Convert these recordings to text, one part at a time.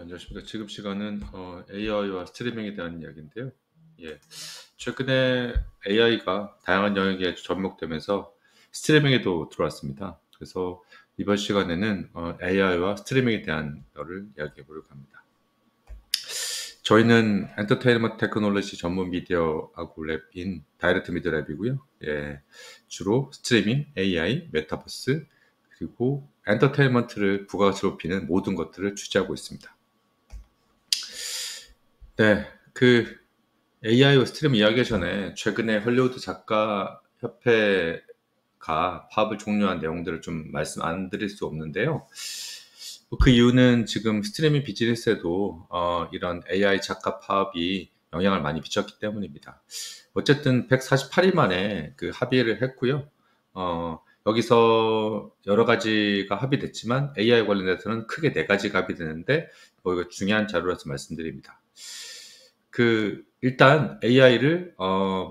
안녕하십니까. 지금 시간은 AI와 스트리밍에 대한 이야기인데요. 예, 최근에 AI가 다양한 영역에 접목되면서 스트리밍에도 들어왔습니다. 그래서 이번 시간에는 AI와 스트리밍에 대한 거를 이야기해 보려고 합니다. 저희는 엔터테인먼트 테크놀로지 전문 미디어 아웃렛인 다이렉트 미디어 랩이고요. 예, 주로 스트리밍, AI, 메타버스, 그리고 엔터테인먼트를 부가가치로 높이는 모든 것들을 취재하고 있습니다. 네, AI와 스트리밍 이야기 전에 최근에 헐리우드 작가 협회가 파업을 종료한 내용들을 좀 말씀 안 드릴 수 없는데요. 그 이유는 지금 스트리밍 비즈니스에도 이런 AI 작가 파업이 영향을 많이 미쳤기 때문입니다. 어쨌든 148일 만에 그 합의를 했고요. 여기서 여러 가지가 합의됐지만 AI 관련해서는 크게 네 가지가 합의되는데 이거 중요한 자료라서 말씀드립니다. 일단 AI를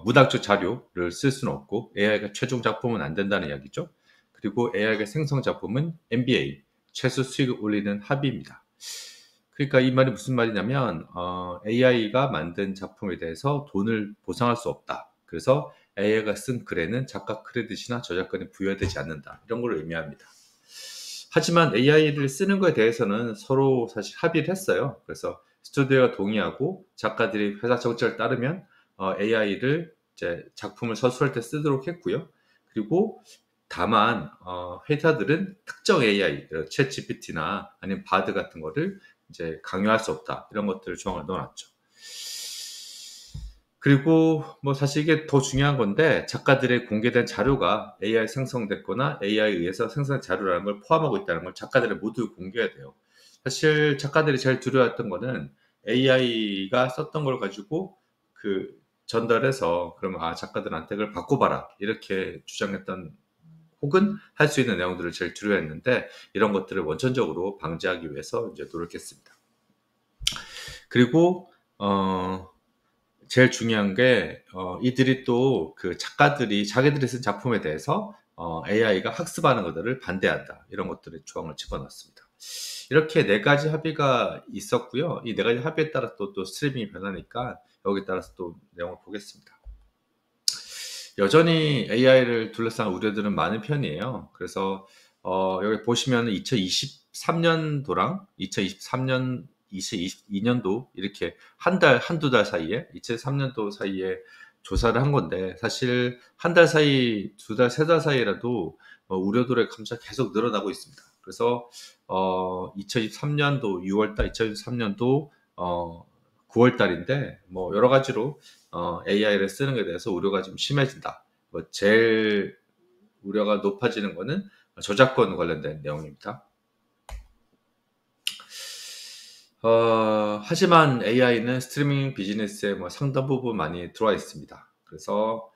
문학적 자료를 쓸 수는 없고 AI가 최종 작품은 안 된다는 이야기죠. 그리고 AI가 생성 작품은 MBA 최소 수익을 올리는 합의입니다. 그러니까 이 말이 무슨 말이냐면 AI가 만든 작품에 대해서 돈을 보상할 수 없다. 그래서 AI가 쓴 글에는 작가 크레딧이나 저작권이 부여되지 않는다. 이런 걸 의미합니다. 하지만 AI를 쓰는 것에 대해서는 서로 사실 합의를 했어요. 그래서 스튜디오가 동의하고 작가들이 회사 정책을 따르면 AI를 이제 작품을 서술할 때 쓰도록 했고요. 그리고 다만 회사들은 특정 AI, 챗 GPT나 아니면 바드 같은 거를 이제 강요할 수 없다. 이런 것들을 조항을 넣어놨죠. 그리고 뭐 사실 이게 더 중요한 건데 작가들의 공개된 자료가 AI 생성됐거나 AI에 의해서 생성된 자료라는 걸 포함하고 있다는 걸 작가들이 모두 공개해야 돼요. 사실 작가들이 제일 두려워했던 거는 AI가 썼던 걸 가지고 전달해서 그러면 작가들한테 그걸 바꿔봐라 이렇게 주장했던 혹은 할 수 있는 내용들을 제일 두려워했는데 이런 것들을 원천적으로 방지하기 위해서 이제 노력했습니다. 그리고 제일 중요한 게 이들이 또 작가들이 자기들이 쓴 작품에 대해서 AI가 학습하는 것들을 반대한다. 이런 것들의 조항을 집어넣었습니다. 이렇게 네 가지 합의가 있었고요. 이 네 가지 합의에 따라 또 스트리밍이 변하니까 여기에 따라서 또 내용을 보겠습니다. 여전히 AI를 둘러싼 우려들은 많은 편이에요. 그래서 여기 보시면 2023년도랑 2023년 2022년도 이렇게 한두 달 사이에 2003년도 사이에 조사를 한 건데 사실 한 달 사이, 두 달, 세 달 사이라도 우려들의 감시가 계속 늘어나고 있습니다. 그래서 2023년도 6월달, 2023년도 9월달인데 뭐 여러 가지로 AI를 쓰는 것에 대해서 우려가 좀 심해진다. 제일 우려가 높아지는 거는 저작권 관련된 내용입니다. 하지만 AI는 스트리밍 비즈니스에 뭐 상당 부분 많이 들어와 있습니다. 그래서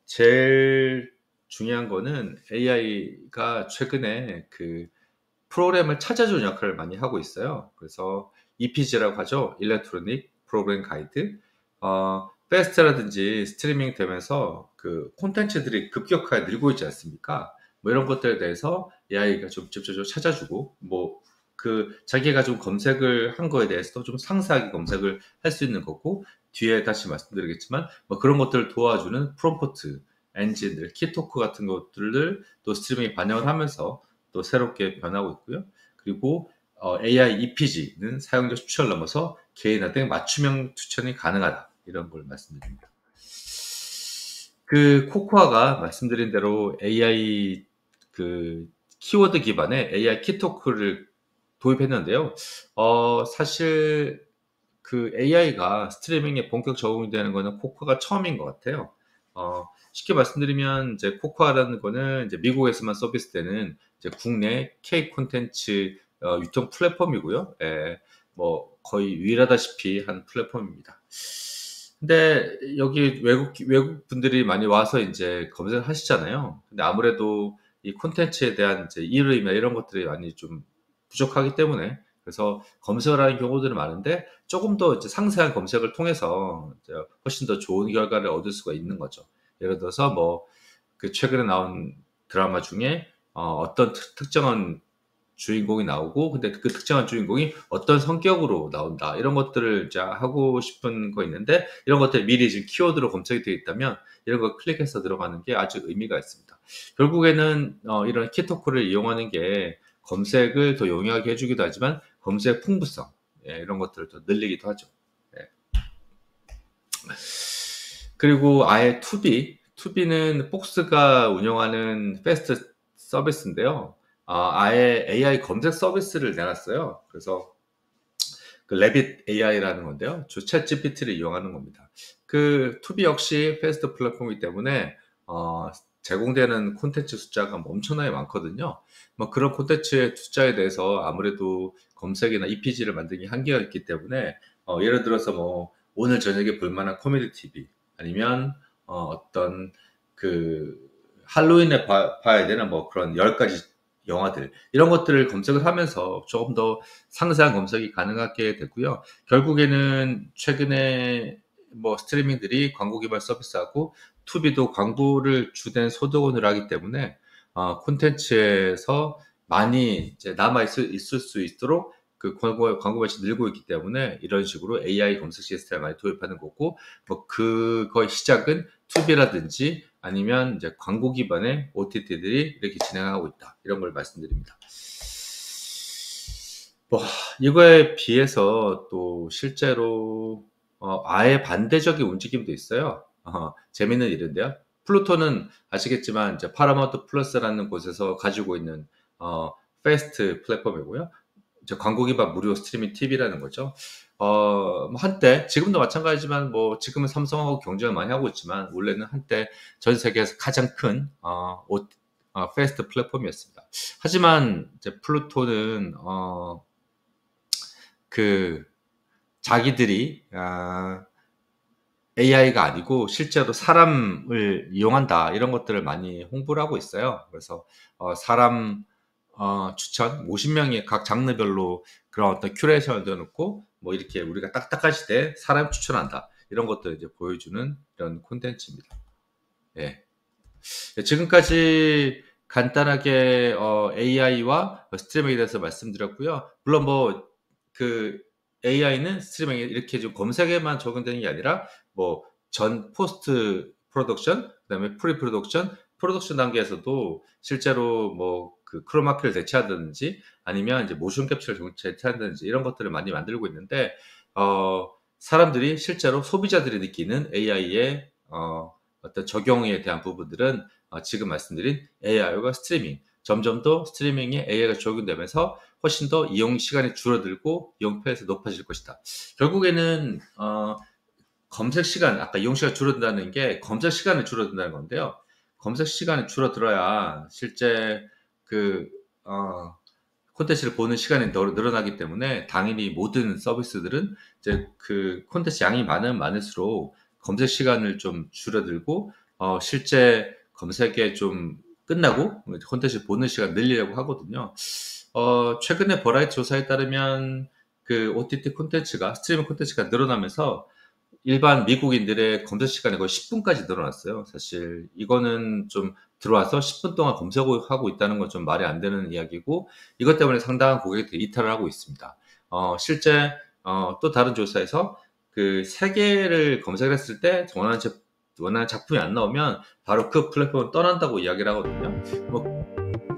제일 중요한 거는 AI가 최근에 프로그램을 찾아주는 역할을 많이 하고 있어요. 그래서 EPG라고 하죠. 일렉트로닉 프로그램 가이드. 페스트라든지 스트리밍 되면서 콘텐츠들이 급격하게 늘고 있지 않습니까? 뭐 이런 것들에 대해서 AI가 좀 직접적으로 찾아주고, 자기가 좀 검색을 한 거에 대해서도 좀 상세하게 검색을 할 수 있는 거고, 뒤에 다시 말씀드리겠지만, 뭐 그런 것들을 도와주는 프롬프트, 엔진들, 키토크 같은 것들을 또 스트리밍에 반영을 하면서 또 새롭게 변하고 있고요. 그리고 AI EPG는 사용자 추천을 넘어서 개인한테 맞춤형 추천이 가능하다. 이런 걸 말씀드립니다. 코코아가 말씀드린 대로 AI 키워드 기반의 AI 키토크를 도입했는데요. 사실 AI가 스트리밍에 본격 적용이 되는 거는 코코아가 처음인 것 같아요. 쉽게 말씀드리면 이제 코코아라는 거는 이제 미국에서만 서비스되는 이제 국내 K 콘텐츠 유통 플랫폼이고요. 예, 뭐 거의 유일하다시피 한 플랫폼입니다. 근데 여기 외국 분들이 많이 와서 이제 검색을 하시잖아요. 근데 아무래도 이 콘텐츠에 대한 이제 이름이나 이런 것들이 많이 좀 부족하기 때문에 그래서 검색을 하는 경우들은 많은데 조금 더 이제 상세한 검색을 통해서 이제 훨씬 더 좋은 결과를 얻을 수가 있는 거죠. 예를 들어서 뭐 최근에 나온 드라마 중에 어떤 특정한 주인공이 나오고 근데 그 특정한 주인공이 어떤 성격으로 나온다. 이런 것들을 이제 하고 싶은 거 있는데 이런 것들 미리 지금 키워드로 검색이 되어 있다면 이런 거 클릭해서 들어가는 게 아주 의미가 있습니다. 결국에는 이런 키토크를 이용하는 게 검색을 더 용이하게 해 주기도 하지만 검색 풍부성 이런 것들을 더 늘리기도 하죠. 예. 그리고 아예 투비는 폭스가 운영하는 패스트 서비스인데요. 아예 AI 검색 서비스를 내놨어요. 그래서 그 레빗 AI라는 건데요. 챗 GPT를 이용하는 겁니다. 그 투비 역시 패스트 플랫폼이기 때문에 제공되는 콘텐츠 숫자가 엄청나게 많거든요. 뭐 그런 콘텐츠의 숫자에 대해서 아무래도 검색이나 EPG를 만들기 한계가 있기 때문에 예를 들어서 뭐 오늘 저녁에 볼만한 코미디 TV 아니면 어떤 그 할로윈에 봐야 되는 뭐 그런 10가지 영화들 이런 것들을 검색을 하면서 조금 더 상세한 검색이 가능하게 됐고요. 결국에는 최근에 뭐 스트리밍들이 광고 기반 서비스하고 투비도 광고를 주된 소득원을 하기 때문에 콘텐츠에서 많이 이제 남아 있을 수 있도록 그 광고 배치 늘고 있기 때문에 이런 식으로 AI 검색 시스템을 많이 도입하는 거고 뭐 그거의 시작은 투비라든지 아니면 이제 광고 기반의 OTT들이 이렇게 진행하고 있다. 이런 걸 말씀드립니다. 뭐 이거에 비해서 또 실제로 아예 반대적인 움직임도 있어요. 재밌는 일인데요. 플루토는 아시겠지만 이제 파라마운트 플러스라는 곳에서 가지고 있는 패스트 플랫폼이고요. 이제 광고 기반 무료 스트리밍 TV라는 거죠. 뭐 한때 지금도 마찬가지지만 뭐 지금은 삼성하고 경쟁을 많이 하고 있지만 원래는 한때 전 세계에서 가장 큰 패스트 플랫폼이었습니다. 하지만 이제 플루토는 그 자기들이 AI가 아니고 실제로 사람을 이용한다 이런 것들을 많이 홍보를 하고 있어요. 그래서 사람 추천 50명의 각 장르별로 그런 어떤 큐레이션을 넣어놓고 뭐 이렇게 우리가 딱딱할 시대에 사람 추천한다 이런 것들 이제 보여주는 이런 콘텐츠입니다. 예. 지금까지 간단하게 AI와 스트리밍에 대해서 말씀드렸고요. 물론 뭐 그 AI는 스트리밍에 이렇게 좀 검색에만 적용되는 게 아니라 뭐 포스트 프로덕션, 그다음에 프리 프로덕션 단계에서도 실제로 뭐 그 크로마키를 대체하든지 아니면 이제 모션 캡처를 대체하든지 이런 것들을 많이 만들고 있는데 사람들이 실제로 소비자들이 느끼는 AI의 어떤 적용에 대한 부분들은 지금 말씀드린 AI와 스트리밍 점점 더 스트리밍에 AI가 적용되면서 훨씬 더 이용 시간이 줄어들고 이용 편의성이 높아질 것이다. 결국에는 검색 시간, 아까 이용 시간 줄어든다는 게 검색 시간이 줄어든다는 건데요. 검색 시간이 줄어들어야 실제 그 콘텐츠를 보는 시간이 늘어나기 때문에 당연히 모든 서비스들은 이제 그 콘텐츠 양이 많을수록 검색 시간을 좀 줄어들고 실제 검색에 좀 끝나고 콘텐츠 보는 시간 늘리려고 하거든요. 최근에 버라이티 조사에 따르면 그 OTT 콘텐츠가 스트리밍 콘텐츠가 늘어나면서 일반 미국인들의 검색 시간이 거의 10분까지 늘어났어요. 사실 이거는 좀 들어와서 10분 동안 검색하고 있다는 건 좀 말이 안 되는 이야기고 이것 때문에 상당한 고객들이 이탈을 하고 있습니다. 실제 또 다른 조사에서 그 3개를 검색을 했을 때 원하는 작품이 안 나오면 바로 그 플랫폼을 떠난다고 이야기를 하거든요. 뭐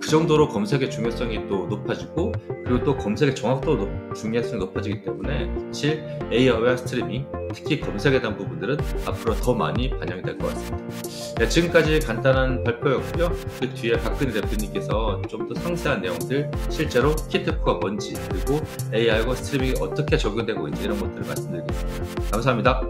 그 정도로 검색의 중요성이 또 높아지고 그리고 또 검색의 정확도도 중요성이 높아지기 때문에 사실 AI와 스트리밍 특히 검색에 대한 부분들은 앞으로 더 많이 반영이 될 것 같습니다. 네, 지금까지 간단한 발표였고요. 그 뒤에 박근혜 대표님께서 좀 더 상세한 내용들 실제로 키트코가 뭔지 그리고 AI와 스트리밍이 어떻게 적용되고 있는지 이런 것들을 말씀드리겠습니다. 감사합니다.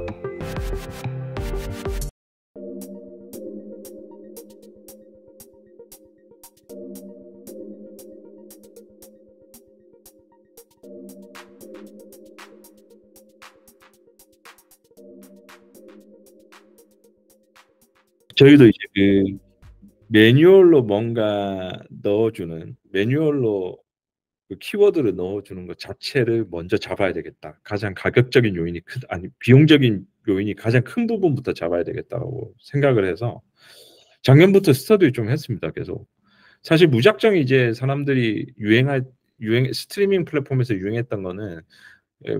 저희도 이제 그 매뉴얼로 뭔가 넣어주는 매뉴얼로 그 키워드를 넣어주는 것 자체를 먼저 잡아야 되겠다. 가장 가격적인 요인이 비용적인 요인이 가장 큰 부분부터 잡아야 되겠다고 생각을 해서 작년부터 스터디 좀 했습니다. 계속 사실 무작정 이제 사람들이 스트리밍 플랫폼에서 유행했던 거는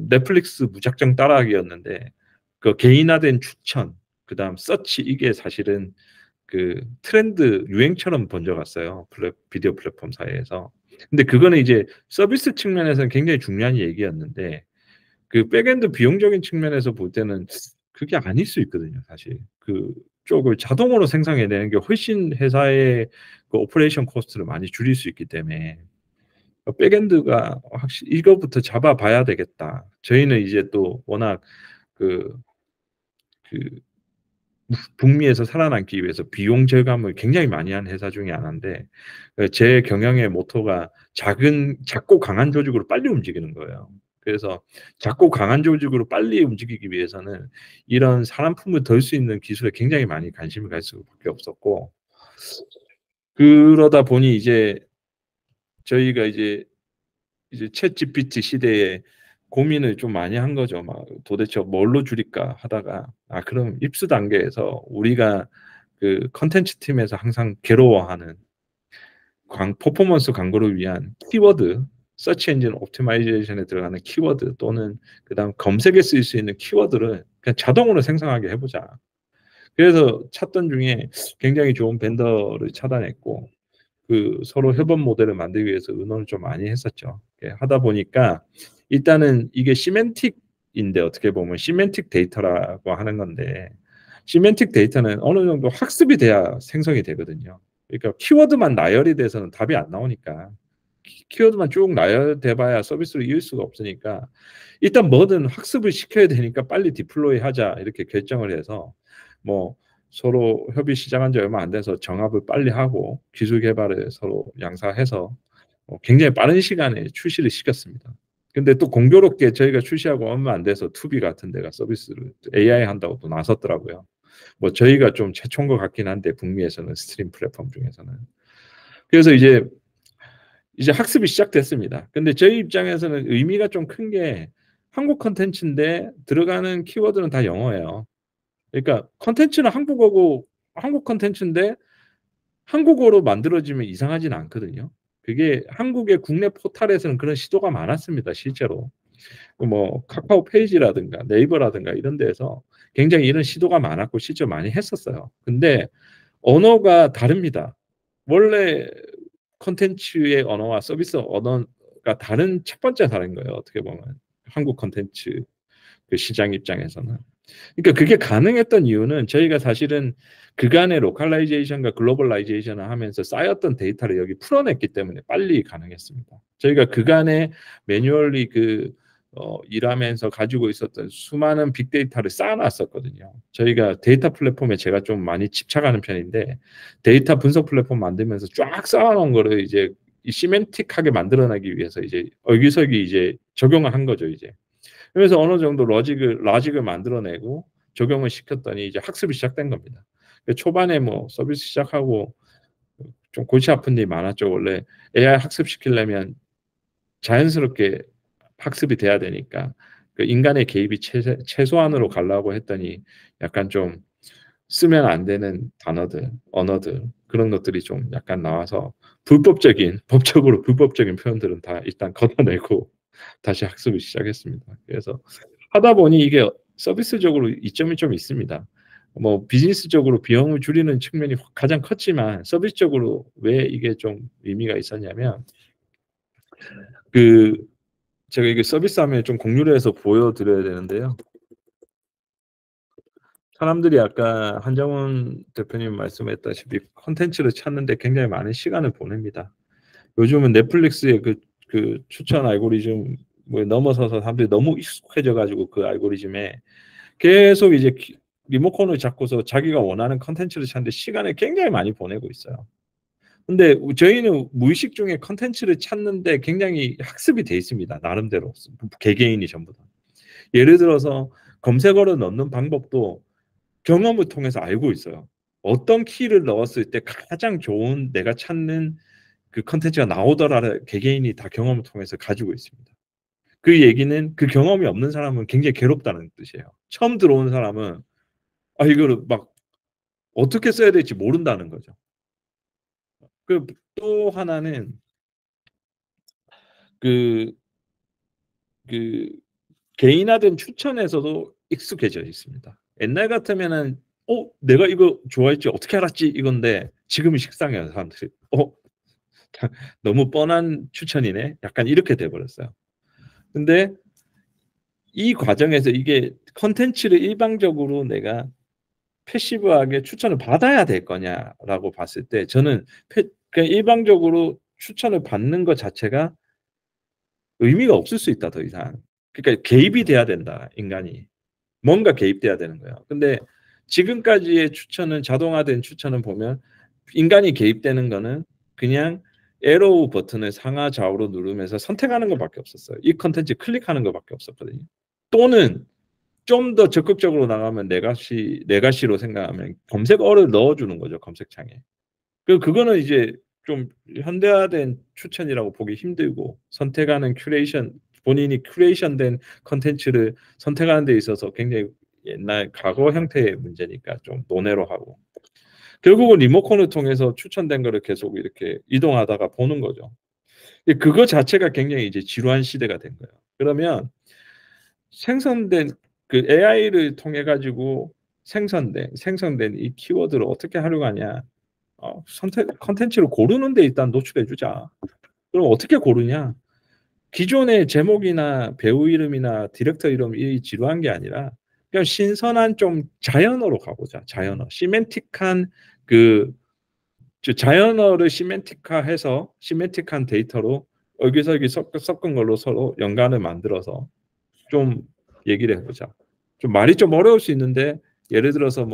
넷플릭스 무작정 따라하기였는데 그 개인화된 추천, 그다음 서치 이게 사실은 그 트렌드 유행처럼 번져갔어요. 비디오 플랫폼 사이에서. 근데 그거는 이제 서비스 측면에서는 굉장히 중요한 얘기였는데 그 백엔드 비용적인 측면에서 볼 때는 그게 아닐 수 있거든요, 사실. 그 쪽을 자동으로 생성해내는 게 훨씬 회사의 그 오퍼레이션 코스트를 많이 줄일 수 있기 때문에 백엔드가 확실히 이거부터 잡아봐야 되겠다. 저희는 이제 또 워낙 그, 그 북미에서 살아남기 위해서 비용 절감을 굉장히 많이 한 회사 중에 하나인데 제 경영의 모토가 작고 강한 조직으로 빨리 움직이는 거예요. 그래서 작고 강한 조직으로 빨리 움직이기 위해서는 이런 사람 품을 덜 수 있는 기술에 굉장히 많이 관심을 갈 수밖에 없었고 그러다 보니 이제 저희가 이제 챗 GPT 시대에 고민을 좀 많이 한 거죠. 막 도대체 뭘로 줄일까 하다가 그럼 입수 단계에서 우리가 그 컨텐츠 팀에서 항상 괴로워하는 퍼포먼스 광고를 위한 키워드, 서치 엔진 옵티마이제이션에 들어가는 키워드 또는 그다음 검색에 쓸 수 있는 키워드를 그냥 자동으로 생성하게 해보자. 그래서 찾던 중에 굉장히 좋은 벤더를 차단했고 그 서로 협업 모델을 만들기 위해서 의논을 좀 많이 했었죠. 하다 보니까 일단은 이게 시멘틱인데 어떻게 보면 시멘틱 데이터라고 하는 건데 시멘틱 데이터는 어느 정도 학습이 돼야 생성이 되거든요. 그러니까 키워드만 나열이 돼서는 답이 안 나오니까 키워드만 쭉 나열돼 봐야 서비스를 이을 수가 없으니까 일단 뭐든 학습을 시켜야 되니까 빨리 디플로이 하자 이렇게 결정을 해서 뭐 서로 협의 시작한 지 얼마 안 돼서 정합을 빨리 하고 기술 개발을 서로 양사해서 굉장히 빠른 시간에 출시를 시켰습니다. 근데 또 공교롭게 저희가 출시하고 얼마 안 돼서 투비 같은 데가 서비스를 AI 한다고 또 나섰더라고요. 뭐 저희가 좀 최초인 것 같긴 한데 북미에서는 스트림 플랫폼 중에서는. 그래서 이제 학습이 시작됐습니다. 근데 저희 입장에서는 의미가 좀 큰 게 한국 컨텐츠인데 들어가는 키워드는 다 영어예요. 그러니까 컨텐츠는 한국어고 한국 컨텐츠인데 한국어로 만들어지면 이상하진 않거든요. 그게 한국의 국내 포털에서는 그런 시도가 많았습니다. 실제로. 뭐 카카오 페이지라든가 네이버라든가 이런 데에서 굉장히 이런 시도가 많았고 실제 많이 했었어요. 근데 언어가 다릅니다. 원래 컨텐츠의 언어와 서비스 언어가 첫 번째 다른 거예요. 어떻게 보면 한국 컨텐츠 그 시장 입장에서는. 그러니까 그게 가능했던 이유는 저희가 사실은 그간의 로컬라이제이션과 글로벌라이제이션을 하면서 쌓였던 데이터를 여기 풀어냈기 때문에 빨리 가능했습니다. 저희가 그간에 매뉴얼리 일하면서 가지고 있었던 수많은 빅데이터를 쌓아놨었거든요. 저희가 데이터 플랫폼에 제가 좀 많이 집착하는 편인데 데이터 분석 플랫폼 만들면서 쫙 쌓아놓은 거를 이제 시멘틱하게 만들어내기 위해서 이제 얼기설기 이제 적용을 한 거죠, 이제. 그래서 어느 정도 로직을 만들어내고 적용을 시켰더니 이제 학습이 시작된 겁니다. 초반에 뭐 서비스 시작하고 좀 골치 아픈 일이 많았죠. 원래 AI 학습시키려면 자연스럽게 학습이 돼야 되니까 그 인간의 개입이 최소한으로 가려고 했더니 약간 좀 쓰면 안 되는 단어들, 언어들 그런 것들이 좀 약간 나와서 법적으로 불법적인 표현들은 다 일단 걷어내고 다시 학습을 시작했습니다. 그래서 하다 보니 이게 서비스적으로 이점이 좀 있습니다. 뭐 비즈니스적으로 비용을 줄이는 측면이 가장 컸지만 서비스적으로 왜 이게 좀 의미가 있었냐면 그 제가 이게 서비스 하면 좀 공유를 해서 보여드려야 되는데요. 사람들이 아까 한정훈 대표님 말씀했다시피 콘텐츠를 찾는데 굉장히 많은 시간을 보냅니다. 요즘은 넷플릭스의 그 추천 알고리즘 뭐 넘어서서 사람들이 너무 익숙해져 가지고 그 알고리즘에 계속 이제 리모컨을 잡고서 자기가 원하는 컨텐츠를 찾는데 시간을 굉장히 많이 보내고 있어요. 근데 저희는 무의식 중에 컨텐츠를 찾는데 굉장히 학습이 돼 있습니다. 나름대로 개개인이 전부 다. 예를 들어서 검색어를 넣는 방법도 경험을 통해서 알고 있어요. 어떤 키를 넣었을 때 가장 좋은 내가 찾는 그 컨텐츠가 나오더라를 개개인이 다 경험을 통해서 가지고 있습니다. 그 얘기는 그 경험이 없는 사람은 굉장히 괴롭다는 뜻이에요. 처음 들어온 사람은 이거를 막 어떻게 써야 될지 모른다는 거죠. 그 또 하나는 그 그 개인화된 추천에서도 익숙해져 있습니다. 옛날 같으면은 내가 이거 좋아할지 어떻게 알았지 이건데 지금은 식상해요 사람들이. 너무 뻔한 추천이네. 약간 이렇게 돼 버렸어요. 근데 이 과정에서 이게 컨텐츠를 일방적으로 내가 패시브하게 추천을 받아야 될 거냐라고 봤을 때 저는 그냥 일방적으로 추천을 받는 것 자체가 의미가 없을 수 있다 더 이상. 그러니까 개입이 돼야 된다 인간이. 뭔가 개입돼야 되는 거예요. 근데 지금까지의 추천은 자동화된 추천을 보면 인간이 개입되는 거는 그냥 에로우 버튼을 상하 좌우로 누르면서 선택하는 것밖에 없었어요. 이 컨텐츠 클릭하는 것밖에 없었거든요. 또는 좀 더 적극적으로 나가면 레가시로 생각하면 검색어를 넣어주는 거죠. 검색창에. 그거는 이제 좀 현대화된 추천이라고 보기 힘들고 선택하는 큐레이션 본인이 큐레이션된 컨텐츠를 선택하는 데 있어서 굉장히 옛날 과거 형태의 문제니까 좀 논외로 하고 결국은 리모컨을 통해서 추천된 거를 계속 이렇게 이동하다가 보는 거죠. 그거 자체가 굉장히 이제 지루한 시대가 된 거예요. 그러면 생성된 그 AI를 통해 가지고 생성된 이 키워드를 어떻게 활용하냐? 컨텐츠를 고르는 데 일단 노출해 주자. 그럼 어떻게 고르냐? 기존의 제목이나 배우 이름이나 디렉터 이름이 지루한 게 아니라 그냥 신선한 좀 자연어로 가보자. 자연어. 시멘틱한 자연어를 시멘틱화해서 시멘틱한 데이터로 여기저기 섞은 걸로 서로 연관을 만들어서 좀 얘기를 해보자. 좀 말이 좀 어려울 수 있는데 예를 들어서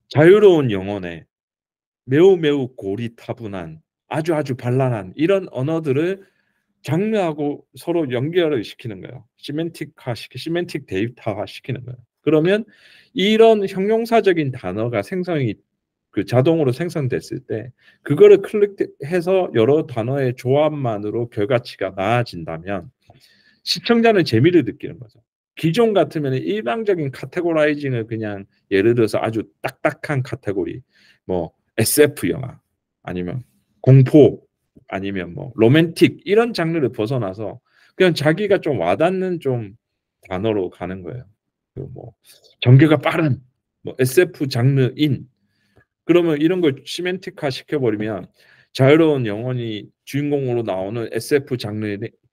자유로운 영혼에 매우 고리타분한 아주 발랄한 이런 언어들을 장르하고 서로 연결을 시키는 거예요. 시멘틱 데이터화 시키는 거예요. 그러면 이런 형용사적인 단어가 자동으로 생성됐을 때 그거를 클릭해서 여러 단어의 조합만으로 결과치가 나아진다면 시청자는 재미를 느끼는 거죠. 기존 같으면 일방적인 카테고라이징을 그냥 예를 들어서 아주 딱딱한 카테고리 SF 영화 아니면 공포 아니면 로맨틱 이런 장르를 벗어나서 그냥 자기가 좀 와닿는 좀 단어로 가는 거예요. 전개가 빠른 SF 장르인 그러면 이런 걸 시멘틱화 시켜버리면 자유로운 영혼이 주인공으로 나오는 SF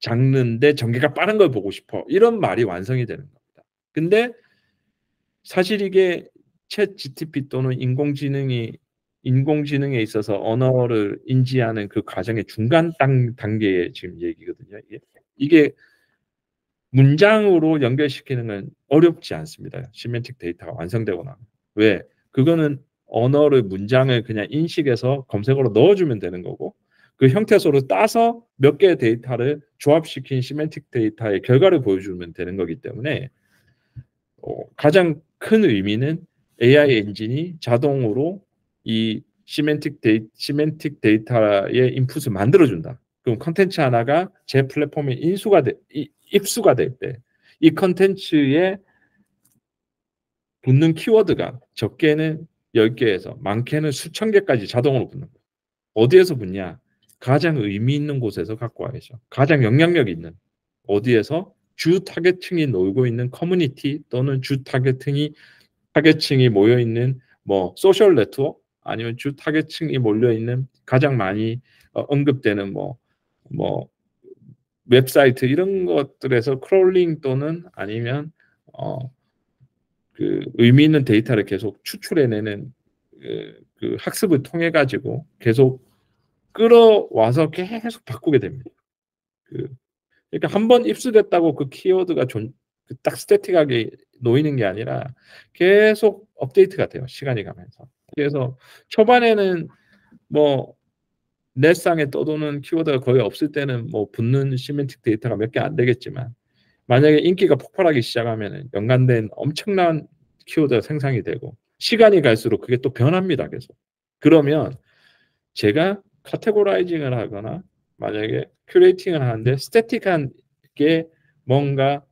장르인데 전개가 빠른 걸 보고 싶어. 이런 말이 완성이 되는 겁니다. 근데 사실 이게 챗 GTP 또는 인공지능에 있어서 언어를 인지하는 그 과정의 중간 단계의 지금 얘기거든요. 이게 문장으로 연결시키는 건 어렵지 않습니다. 시멘틱 데이터가 완성되고 나면. 왜? 그거는 문장을 그냥 인식해서 검색어로 넣어주면 되는 거고 그 형태소로 따서 몇 개의 데이터를 조합시킨 시멘틱 데이터의 결과를 보여주면 되는 거기 때문에 가장 큰 의미는 AI 엔진이 자동으로 이 시멘틱 데이터의 인풋을 만들어준다. 그럼 컨텐츠 하나가 제 플랫폼에 입수가 될 때 이 컨텐츠에 붙는 키워드가 적게는 10개에서 많게는 수천 개까지 자동으로 붙는 거예요. 어디에서 붙냐? 가장 의미 있는 곳에서 갖고 와야죠. 가장 영향력 있는 어디에서 주 타겟층이 놀고 있는 커뮤니티 또는 주 타겟층이 모여 있는 소셜 네트워크 아니면 주 타겟층이 몰려 있는 가장 많이 언급되는 웹사이트 이런 것들에서 크롤링 또는 아니면 그 의미 있는 데이터를 계속 추출해내는 그 학습을 통해 가지고 계속 끌어와서 계속 바꾸게 됩니다. 그러니까 한번 입수됐다고 그 키워드가 딱 스태틱하게 놓이는 게 아니라 계속 업데이트가 돼요. 시간이 가면서. 그래서 초반에는 넷상에 떠도는 키워드가 거의 없을 때는 붙는 시멘틱 데이터가 몇 개 안 되겠지만 만약에 인기가 폭발하기 시작하면 연관된 엄청난 키워드가 생성이 되고 시간이 갈수록 그게 또 변합니다. 계속. 그러면 제가 카테고라이징을 하거나 만약에 큐레이팅을 하는데 스태틱한 게 뭔가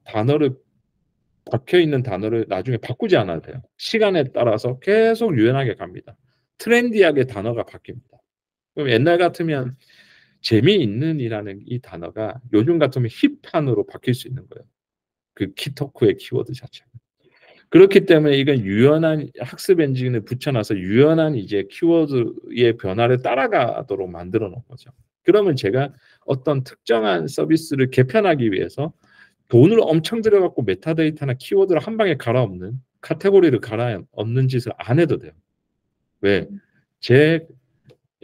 박혀있는 단어를 나중에 바꾸지 않아도 돼요. 시간에 따라서 계속 유연하게 갑니다. 트렌디하게 단어가 바뀝니다. 그럼 옛날 같으면 재미있는이라는 이 단어가 요즘 같으면 힙한으로 바뀔 수 있는 거예요. 그 키토크의 키워드 자체가. 그렇기 때문에 이건 유연한 학습 엔진을 붙여놔서 유연한 이제 키워드의 변화를 따라가도록 만들어 놓은 거죠. 그러면 제가 어떤 특정한 서비스를 개편하기 위해서 돈을 엄청 들여갖고 메타데이터나 키워드를 한 방에 갈아엎는, 카테고리를 갈아엎는 짓을 안 해도 돼요. 왜? 제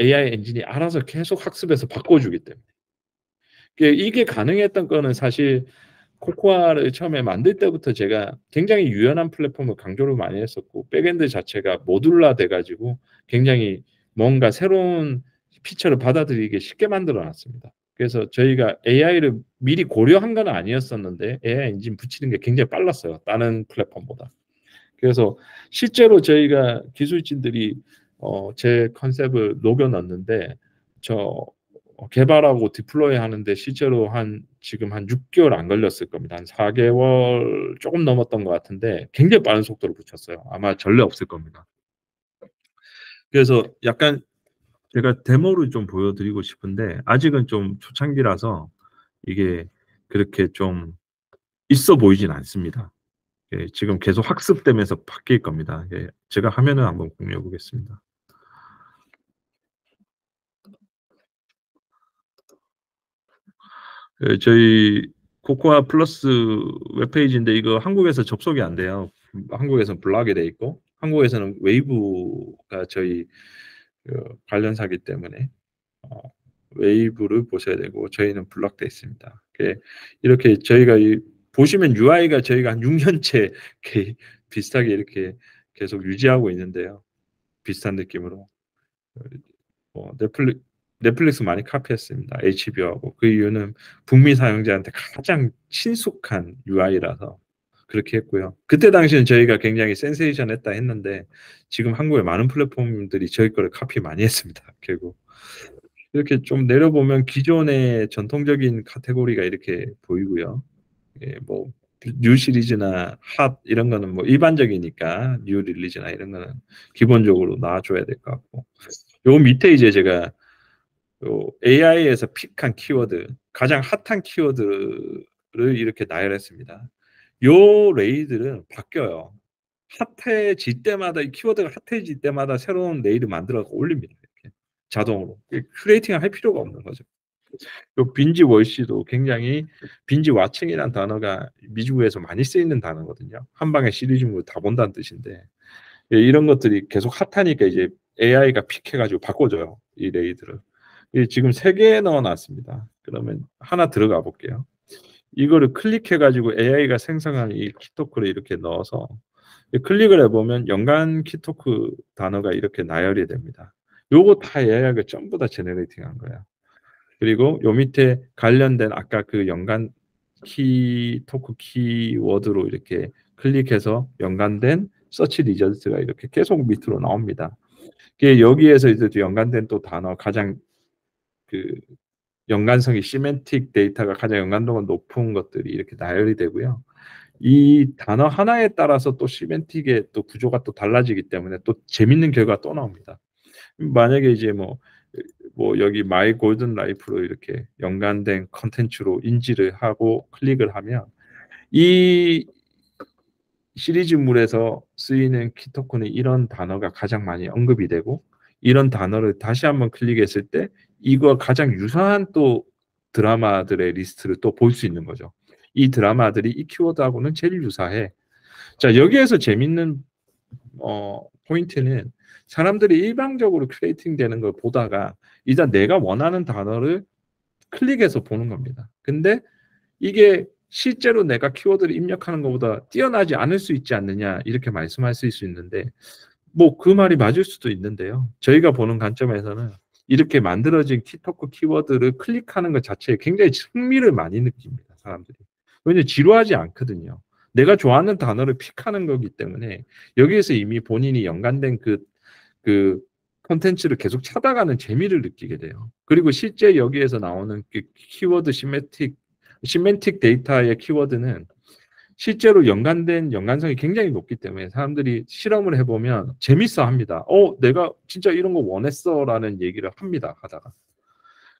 AI 엔진이 알아서 계속 학습해서 바꿔주기 때문에. 이게 가능했던 거는 사실 코코아를 처음에 만들 때부터 제가 굉장히 유연한 플랫폼을 강조를 많이 했었고, 백엔드 자체가 모듈화 돼가지고 굉장히 뭔가 새로운 피처를 받아들이기 쉽게 만들어 놨습니다. 그래서 저희가 AI를 미리 고려한 건 아니었었는데 AI 엔진 붙이는 게 굉장히 빨랐어요. 다른 플랫폼보다. 그래서 실제로 저희가 기술진들이 제 컨셉을 녹여 넣었는데 저 개발하고 디플로이 하는데 실제로 지금 한 6개월 안 걸렸을 겁니다. 한 4개월 조금 넘었던 것 같은데 굉장히 빠른 속도로 붙였어요. 아마 전례 없을 겁니다. 그래서 약간 제가 데모를 좀 보여드리고 싶은데 아직은 좀 초창기라서 이게 그렇게 좀 있어 보이진 않습니다. 예, 지금 계속 학습되면서 바뀔 겁니다. 예, 제가 화면을 한번 공유해 보겠습니다. 예, 저희 코코아 플러스 웹페이지인데 이거 한국에서 접속이 안 돼요. 한국에서는 블락이 돼 있고 한국에서는 웨이브가 저희 관련사기 때문에 웨이브를 보셔야 되고 저희는 블락돼 있습니다. 이렇게 저희가 보시면 UI가 저희가 한 6년째 비슷하게 이렇게 계속 유지하고 있는데요. 비슷한 느낌으로 넷플릭스 많이 카피했습니다. HBO하고. 그 이유는 북미 사용자한테 가장 친숙한 UI라서 그렇게 했고요. 그때 당시는 저희가 굉장히 센세이션했다 했는데 지금 한국의 많은 플랫폼들이 저희 거를 카피 많이 했습니다. 결국 이렇게 좀 내려보면 기존의 전통적인 카테고리가 이렇게 보이고요. 예, 뉴 시리즈나 핫 이런 거는 일반적이니까 뉴 릴리즈나 이런 거는 기본적으로 나와줘야 될 것 같고 요 밑에 이제 제가 AI에서 픽한 키워드 가장 핫한 키워드를 이렇게 나열했습니다. 요 레이들은 바뀌어요. 핫해질 때마다 이 키워드가 핫해질 때마다 새로운 레이를 만들어서 올립니다. 이렇게 자동으로 큐레이팅을 할 필요가 없는 거죠. 요 빈지 월시도 굉장히 빈지 와칭이라는 단어가 미국에서 많이 쓰이는 단어거든요. 한 방에 시리즈물을 다 본다는 뜻인데 이런 것들이 계속 핫하니까 이제 AI가 픽해가지고 바꿔줘요. 이 레이들을. 지금 3개 넣어놨습니다. 그러면 하나 들어가 볼게요. 이거를 클릭해가지고 AI가 생성한 이 키토크를 이렇게 넣어서 클릭을 해보면 연간 키토크 단어가 이렇게 나열이 됩니다. 요거 다 AI가 전부 다 제너레이팅한 거예요. 그리고 요 밑에 관련된 아까 그 연간 키토크 키워드로 이렇게 클릭해서 연관된 서치 리저트가 이렇게 계속 밑으로 나옵니다. 여기에서 이제 연관된 또 단어 가장 그 연관성이 시멘틱 데이터가 가장 연관도가 높은 것들이 이렇게 나열이 되고요. 이 단어 하나에 따라서 또 시멘틱의 또 구조가 또 달라지기 때문에 또 재밌는 결과가 또 나옵니다. 만약에 이제 여기 마이 골든 라이프로 이렇게 연관된 컨텐츠로 인지를 하고 클릭을 하면 이 시리즈물에서 쓰이는 키토큰의 이런 단어가 가장 많이 언급이 되고 이런 단어를 다시 한번 클릭했을 때 이거 가장 유사한 또 드라마들의 리스트를 또 볼 수 있는 거죠. 이 드라마들이 이 키워드하고는 제일 유사해. 자, 여기에서 재밌는 포인트는 사람들이 일방적으로 큐레이팅 되는 걸 보다가 일단 내가 원하는 단어를 클릭해서 보는 겁니다. 근데 이게 실제로 내가 키워드를 입력하는 것보다 뛰어나지 않을 수 있지 않느냐 이렇게 말씀하실 수 있는데 그 말이 맞을 수도 있는데요. 저희가 보는 관점에서는 이렇게 만들어진 키토크 키워드를 클릭하는 것 자체에 굉장히 흥미를 많이 느낍니다. 사람들이. 왜냐하면 지루하지 않거든요. 내가 좋아하는 단어를 픽하는 거기 때문에 여기에서 이미 본인이 연관된 그 콘텐츠를 계속 찾아가는 재미를 느끼게 돼요. 그리고 실제 여기에서 나오는 그 키워드 시멘틱 데이터의 키워드는 실제로 연관성이 굉장히 높기 때문에 사람들이 실험을 해보면 재밌어 합니다. 내가 진짜 이런 거 원했어 라는 얘기를 합니다. 하다가.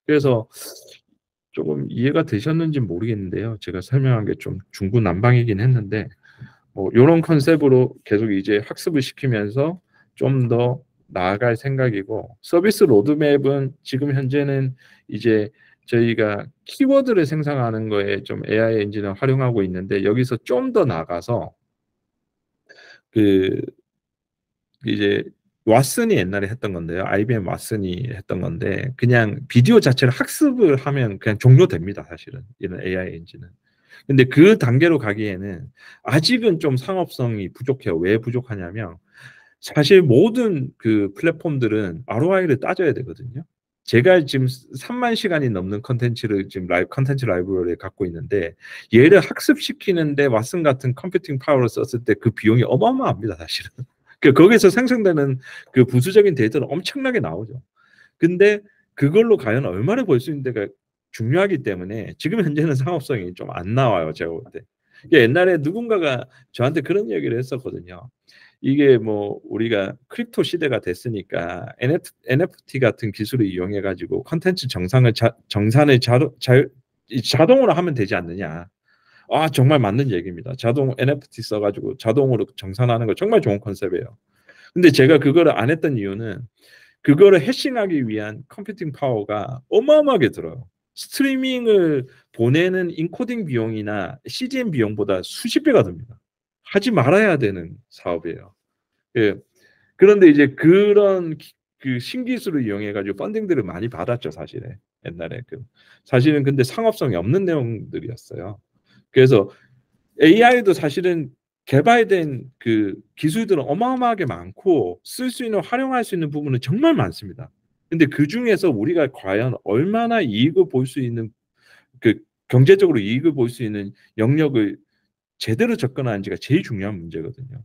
그래서 조금 이해가 되셨는지 모르겠는데요. 제가 설명한 게 좀 중구난방이긴 했는데 뭐 요런 컨셉으로 계속 이제 학습을 시키면서 좀 더 나아갈 생각이고, 서비스 로드맵은 지금 현재는 이제 저희가 키워드를 생성하는 거에 좀 AI 엔진을 활용하고 있는데, 여기서 좀 더 나가서 그 이제 왓슨이 옛날에 했던 건데요. IBM 왓슨이 했던 건데, 그냥 비디오 자체를 학습을 하면 그냥 종료됩니다. 사실은 이런 AI 엔진은. 근데 그 단계로 가기에는 아직은 좀 상업성이 부족해요. 왜 부족하냐면 사실 모든 그 플랫폼들은 ROI를 따져야 되거든요. 제가 지금 3만 시간이 넘는 컨텐츠를 지금 컨텐츠 라이브러리에 갖고 있는데, 얘를 학습시키는데 왓슨 같은 컴퓨팅 파워를 썼을 때 그 비용이 어마어마합니다, 사실은. 거기서 생성되는 그 부수적인 데이터는 엄청나게 나오죠. 근데 그걸로 과연 얼마를 벌 수 있는데가 중요하기 때문에 지금 현재는 상업성이 좀 안 나와요, 제가 볼 때. 옛날에 누군가가 저한테 그런 얘기를 했었거든요. 이게 뭐 우리가 크립토 시대가 됐으니까 NFT 같은 기술을 이용해 가지고 컨텐츠 정산을 자동으로 하면 되지 않느냐. 아, 정말 맞는 얘기입니다. 자동 NFT 써가지고 자동으로 정산하는 거 정말 좋은 컨셉이에요. 근데 제가 그거를 안 했던 이유는 그거를 해싱하기 위한 컴퓨팅 파워가 어마어마하게 들어요. 스트리밍을 보내는 인코딩 비용이나 CDN 비용보다 수십 배가 듭니다. 하지 말아야 되는 사업이에요. 예. 그런데 이제 그런 그 신기술을 이용해 가지고 펀딩들을 많이 받았죠, 사실은. 옛날에 사실은 근데 상업성이 없는 내용들이었어요. 그래서 AI도 사실은 개발된 그 기술들은 어마어마하게 많고 쓸 수 있는 활용할 수 있는 부분은 정말 많습니다. 근데 그 중에서 우리가 과연 얼마나 이익을 볼 수 있는, 그 경제적으로 이익을 볼 수 있는 영역을 제대로 접근하는지가 제일 중요한 문제거든요.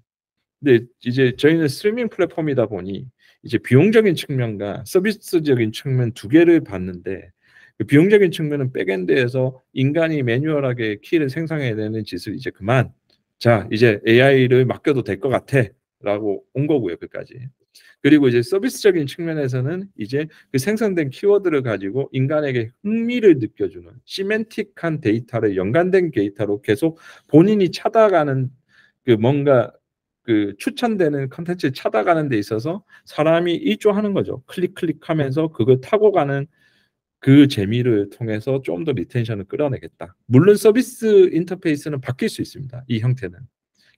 근데 이제 저희는 스트리밍 플랫폼이다 보니 이제 비용적인 측면과 서비스적인 측면 두 개를 봤는데, 그 비용적인 측면은 백엔드에서 인간이 매뉴얼하게 키를 생성해내는 짓을 이제 그만, 자 이제 AI를 맡겨도 될 것 같아라고 온 거고요, 끝까지. 그리고 이제 서비스적인 측면에서는 이제 그 생성된 키워드를 가지고 인간에게 흥미를 느껴주는 시멘틱한 데이터를, 연관된 데이터로 계속 본인이 찾아가는 그 뭔가 그 추천되는 컨텐츠를 찾아가는 데 있어서 사람이 일조하는 거죠. 클릭하면서 그걸 타고 가는 그 재미를 통해서 좀 더 리텐션을 끌어내겠다. 물론 서비스 인터페이스는 바뀔 수 있습니다. 이 형태는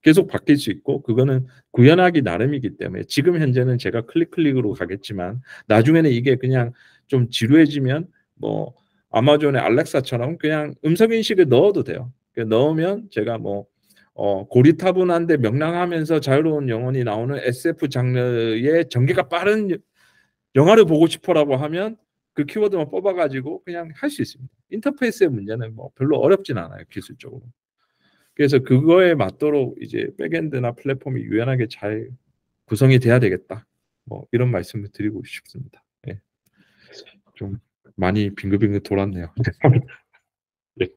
계속 바뀔 수 있고, 그거는 구현하기 나름이기 때문에 지금 현재는 제가 클릭으로 가겠지만 나중에는 이게 그냥 좀 지루해지면 뭐 아마존의 알렉사처럼 그냥 음성 인식을 넣어도 돼요. 넣으면 제가 뭐 고리타분한데 명랑하면서 자유로운 영혼이 나오는 SF 장르의 전개가 빠른 영화를 보고 싶어라고 하면 그 키워드만 뽑아가지고 그냥 할 수 있습니다. 인터페이스의 문제는 뭐 별로 어렵진 않아요, 기술적으로. 그래서 그거에 맞도록 이제 백엔드나 플랫폼이 유연하게 잘 구성이 돼야 되겠다. 뭐 이런 말씀을 드리고 싶습니다. 예. 좀 많이 빙글빙글 돌았네요. 네.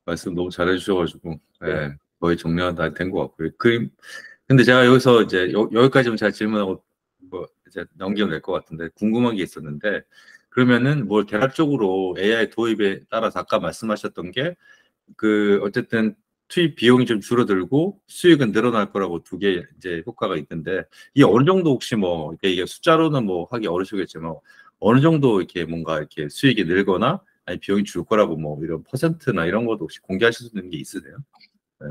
말씀 너무 잘해주셔가지고, 네. 예, 거의 정리가 다 된 것 같고요. 근데 제가 여기서 이제 여기까지만 잘 질문하고 뭐 이제 넘기면 될 것 같은데, 궁금한 게 있었는데, 그러면은 뭐 대략적으로 AI 도입에 따라서 아까 말씀하셨던 게 어쨌든 투입 비용이 좀 줄어들고 수익은 늘어날 거라고 두 개 이제 효과가 있는데, 이 어느 정도 혹시 뭐 이게 숫자로는 뭐 하기 어려우시겠지만 어느 정도 이렇게 뭔가 이렇게 수익이 늘거나 아니 비용이 줄 거라고 뭐 이런 퍼센트나 이런 것도 혹시 공개하실 수 있는 게 있으세요? 네.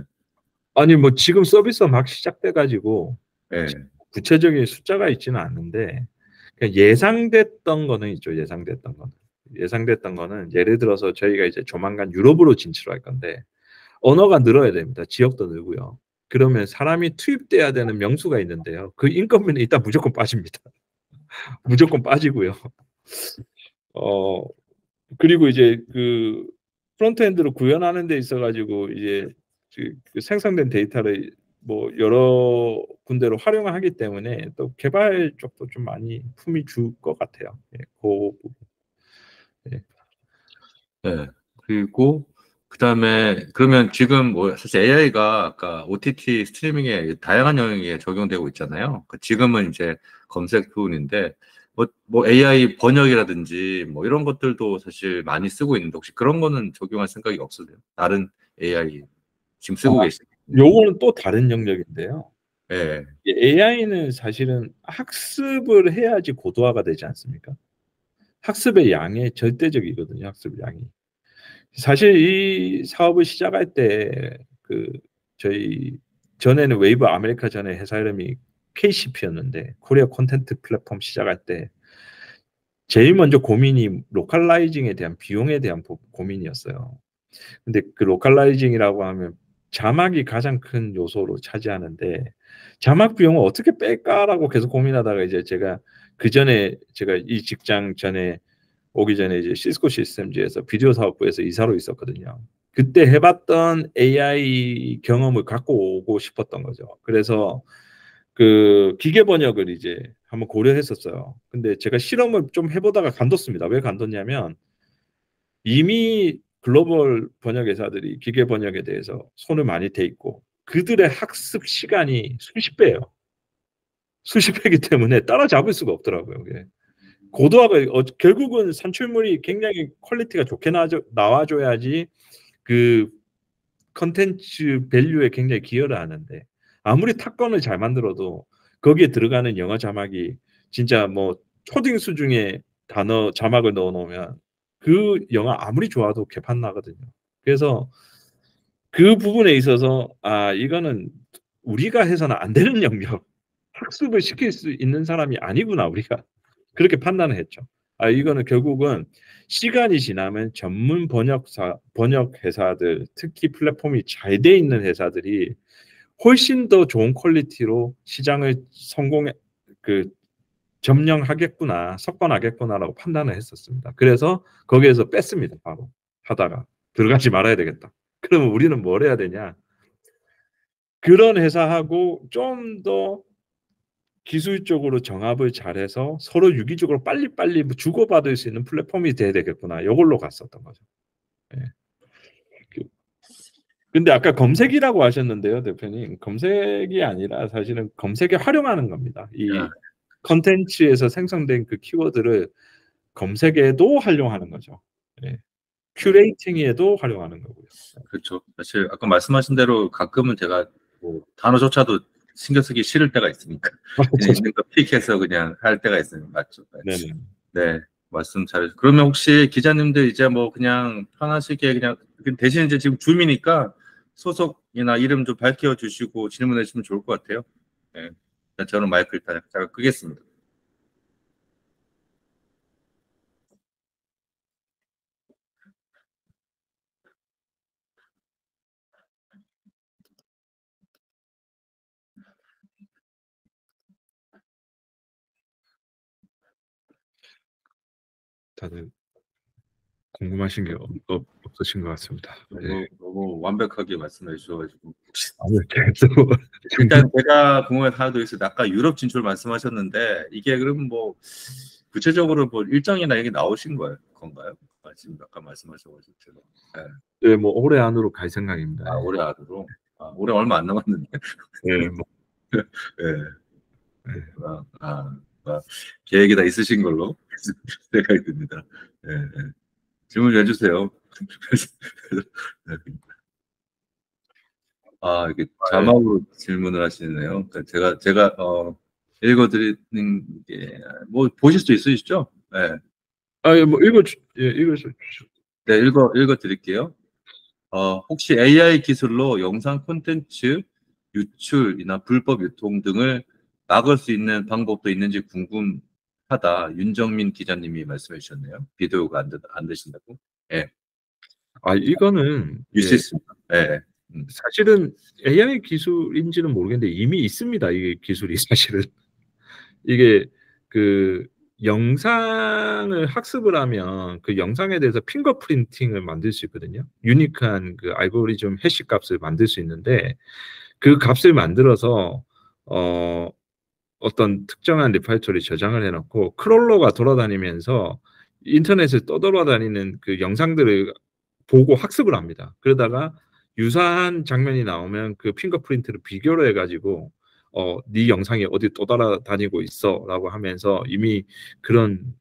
아니 뭐 지금 서비스가 막 시작돼 가지고 네. 구체적인 숫자가 있지는 않는데, 예상됐던 거는 있죠. 예상됐던 거는 예를 들어서 저희가 이제 조만간 유럽으로 진출할 건데 언어가 늘어야 됩니다. 지역도 늘고요. 그러면 사람이 투입돼야 되는 명수가 있는데요. 그 인건비는 일단 무조건 빠집니다. 무조건 빠지고요. 어 그리고 이제 그 프론트엔드로 구현하는 데 있어 가지고 이제 그 생성된 데이터를 뭐 여러 군데로 활용하기 때문에 또 개발 쪽도 좀 많이 품이 줄 것 같아요. 예, 그 부분. 예. 네. 그리고 그다음에 그러면 지금 뭐 사실 AI가 아까 OTT 스트리밍에 다양한 영역에 적용되고 있잖아요. 지금은 이제 검색 부분인데 뭐 AI 번역이라든지 뭐 이런 것들도 사실 많이 쓰고 있는데 혹시 그런 거는 적용할 생각이 없으세요? 다른 AI 지금 아 쓰고 계신. 요거는 또 다른 영역인데요. 예. AI는 사실은 학습을 해야지 고도화가 되지 않습니까? 학습의 양이 절대적이거든요. 학습 양이. 사실 이 사업을 시작할 때 그 저희 전에는 웨이브 아메리카 전에 회사 이름이 KCP였는데 코리아 콘텐트 플랫폼 시작할 때 제일 먼저 고민이 로컬라이징에 대한 비용에 대한 고민이었어요. 근데 그 로컬라이징이라고 하면 자막이 가장 큰 요소로 차지하는데 자막 비용을 어떻게 뺄까라고 계속 고민하다가 이제 제가 그 전에 제가 이 직장 전에 오기 전에 이제 시스코 시스템즈에서 비디오 사업부에서 이사로 있었거든요. 그때 해봤던 AI 경험을 갖고 오고 싶었던 거죠. 그래서 그 기계 번역을 이제 한번 고려했었어요. 근데 제가 실험을 좀 해보다가 간뒀습니다. 왜 간뒀냐면 이미 글로벌 번역 회사들이 기계 번역에 대해서 손을 많이 대 있고 그들의 학습 시간이 수십 배예요. 수십 배이기 때문에 따라잡을 수가 없더라고요. 이게. 고도화가 결국은 산출물이 굉장히 퀄리티가 좋게 나와줘야지 그 컨텐츠 밸류에 굉장히 기여를 하는데 아무리 탑건을 잘 만들어도 거기에 들어가는 영어 자막이 진짜 뭐 초딩 수준의 단어 자막을 넣어 놓으면 그 영어 아무리 좋아도 개판 나거든요. 그래서 그 부분에 있어서 아 이거는 우리가 해서는 안 되는 영역 학습을 시킬 수 있는 사람이 아니구나 우리가 그렇게 판단을 했죠. 아 이거는 결국은 시간이 지나면 전문 번역 회사들 특히 플랫폼이 잘 돼 있는 회사들이 훨씬 더 좋은 퀄리티로 시장을 그 점령하겠구나 석권하겠구나라고 판단을 했었습니다. 그래서 거기에서 뺐습니다. 바로 하다가 들어가지 말아야 되겠다. 그러면 우리는 뭘 해야 되냐? 그런 회사하고 좀 더 기술적으로 정합을 잘해서 서로 유기적으로 빨리빨리 주고받을 수 있는 플랫폼이 돼야 되겠구나. 이걸로 갔었던 거죠. 예. 근데 아까 검색이라고 하셨는데요, 대표님. 검색이 아니라 사실은 검색에 활용하는 겁니다. 이 아, 컨텐츠에서 생성된 그 키워드를 검색에도 활용하는 거죠. 예. 큐레이팅에도 활용하는 거고요. 그렇죠. 사실 아까 말씀하신 대로 가끔은 제가 뭐 단어조차도 신경 쓰기 싫을 때가 있으니까 그냥 있는 거 픽해서 그냥 할 때가 있으니 맞죠. 네네. 네, 말씀 잘해. 그러면 혹시 기자님들 이제 뭐 그냥 편하시게 그냥 대신 이제 지금 줌이니까 소속이나 이름 좀 밝혀 주시고 질문해 주시면 좋을 것 같아요. 네, 저는 마이크 일단 잠깐 끄겠습니다. 다들 궁금하신 게 없으신 것 같습니다. 네. 너무 완벽하게 말씀해 주셔가지고 아니요, 계속 일단 제가 궁금한 하나 더 있어요. 아까 유럽 진출 말씀하셨는데 이게 그럼 뭐 구체적으로 뭐 일정이나 이게 나오신 거예요? 건가요? 지금 아까 말씀하셔가지고 제가. 네. 네, 뭐 올해 안으로 갈 생각입니다. 아, 올해 안으로. 아, 올해 얼마 안 남았는데. 네, 뭐, 예. 네. 계획이 다 있으신 걸로 생각이 듭니다. 예, 예. 질문 해주세요. 아, 이게 자막으로 질문을 하시네요. 그러니까 제가 읽어드리는 게, 뭐, 보실 수 있으시죠? 네. 예, 뭐 읽어주십시오. 네, 읽어드릴게요. 혹시 AI 기술로 영상 콘텐츠 유출이나 불법 유통 등을 막을 수 있는 방법도 있는지 궁금하다. 윤정민 기자님이 말씀해 주셨네요. 비디오가 안 되신다고. 예, 아, 이거는 수 있습니다. 예. 사실은 AI 기술인지는 모르겠는데 이미 있습니다. 이 기술이 사실은 이게 그 영상을 학습을 하면 그 영상에 대해서 핑거 프린팅을 만들 수 있거든요. 유니크한 그 알고리즘 해시 값을 만들 수 있는데 그 값을 만들어서 어 어떤 특정한 리파이토리 저장을 해놓고 크롤러가 돌아다니면서 인터넷을 떠돌아다니는 그 영상들을 보고 학습을 합니다. 그러다가 유사한 장면이 나오면 그 핑거프린트를 비교를 해가지고 네 영상이 어디 또 따라다니고 있어라고 하면서 이미 그런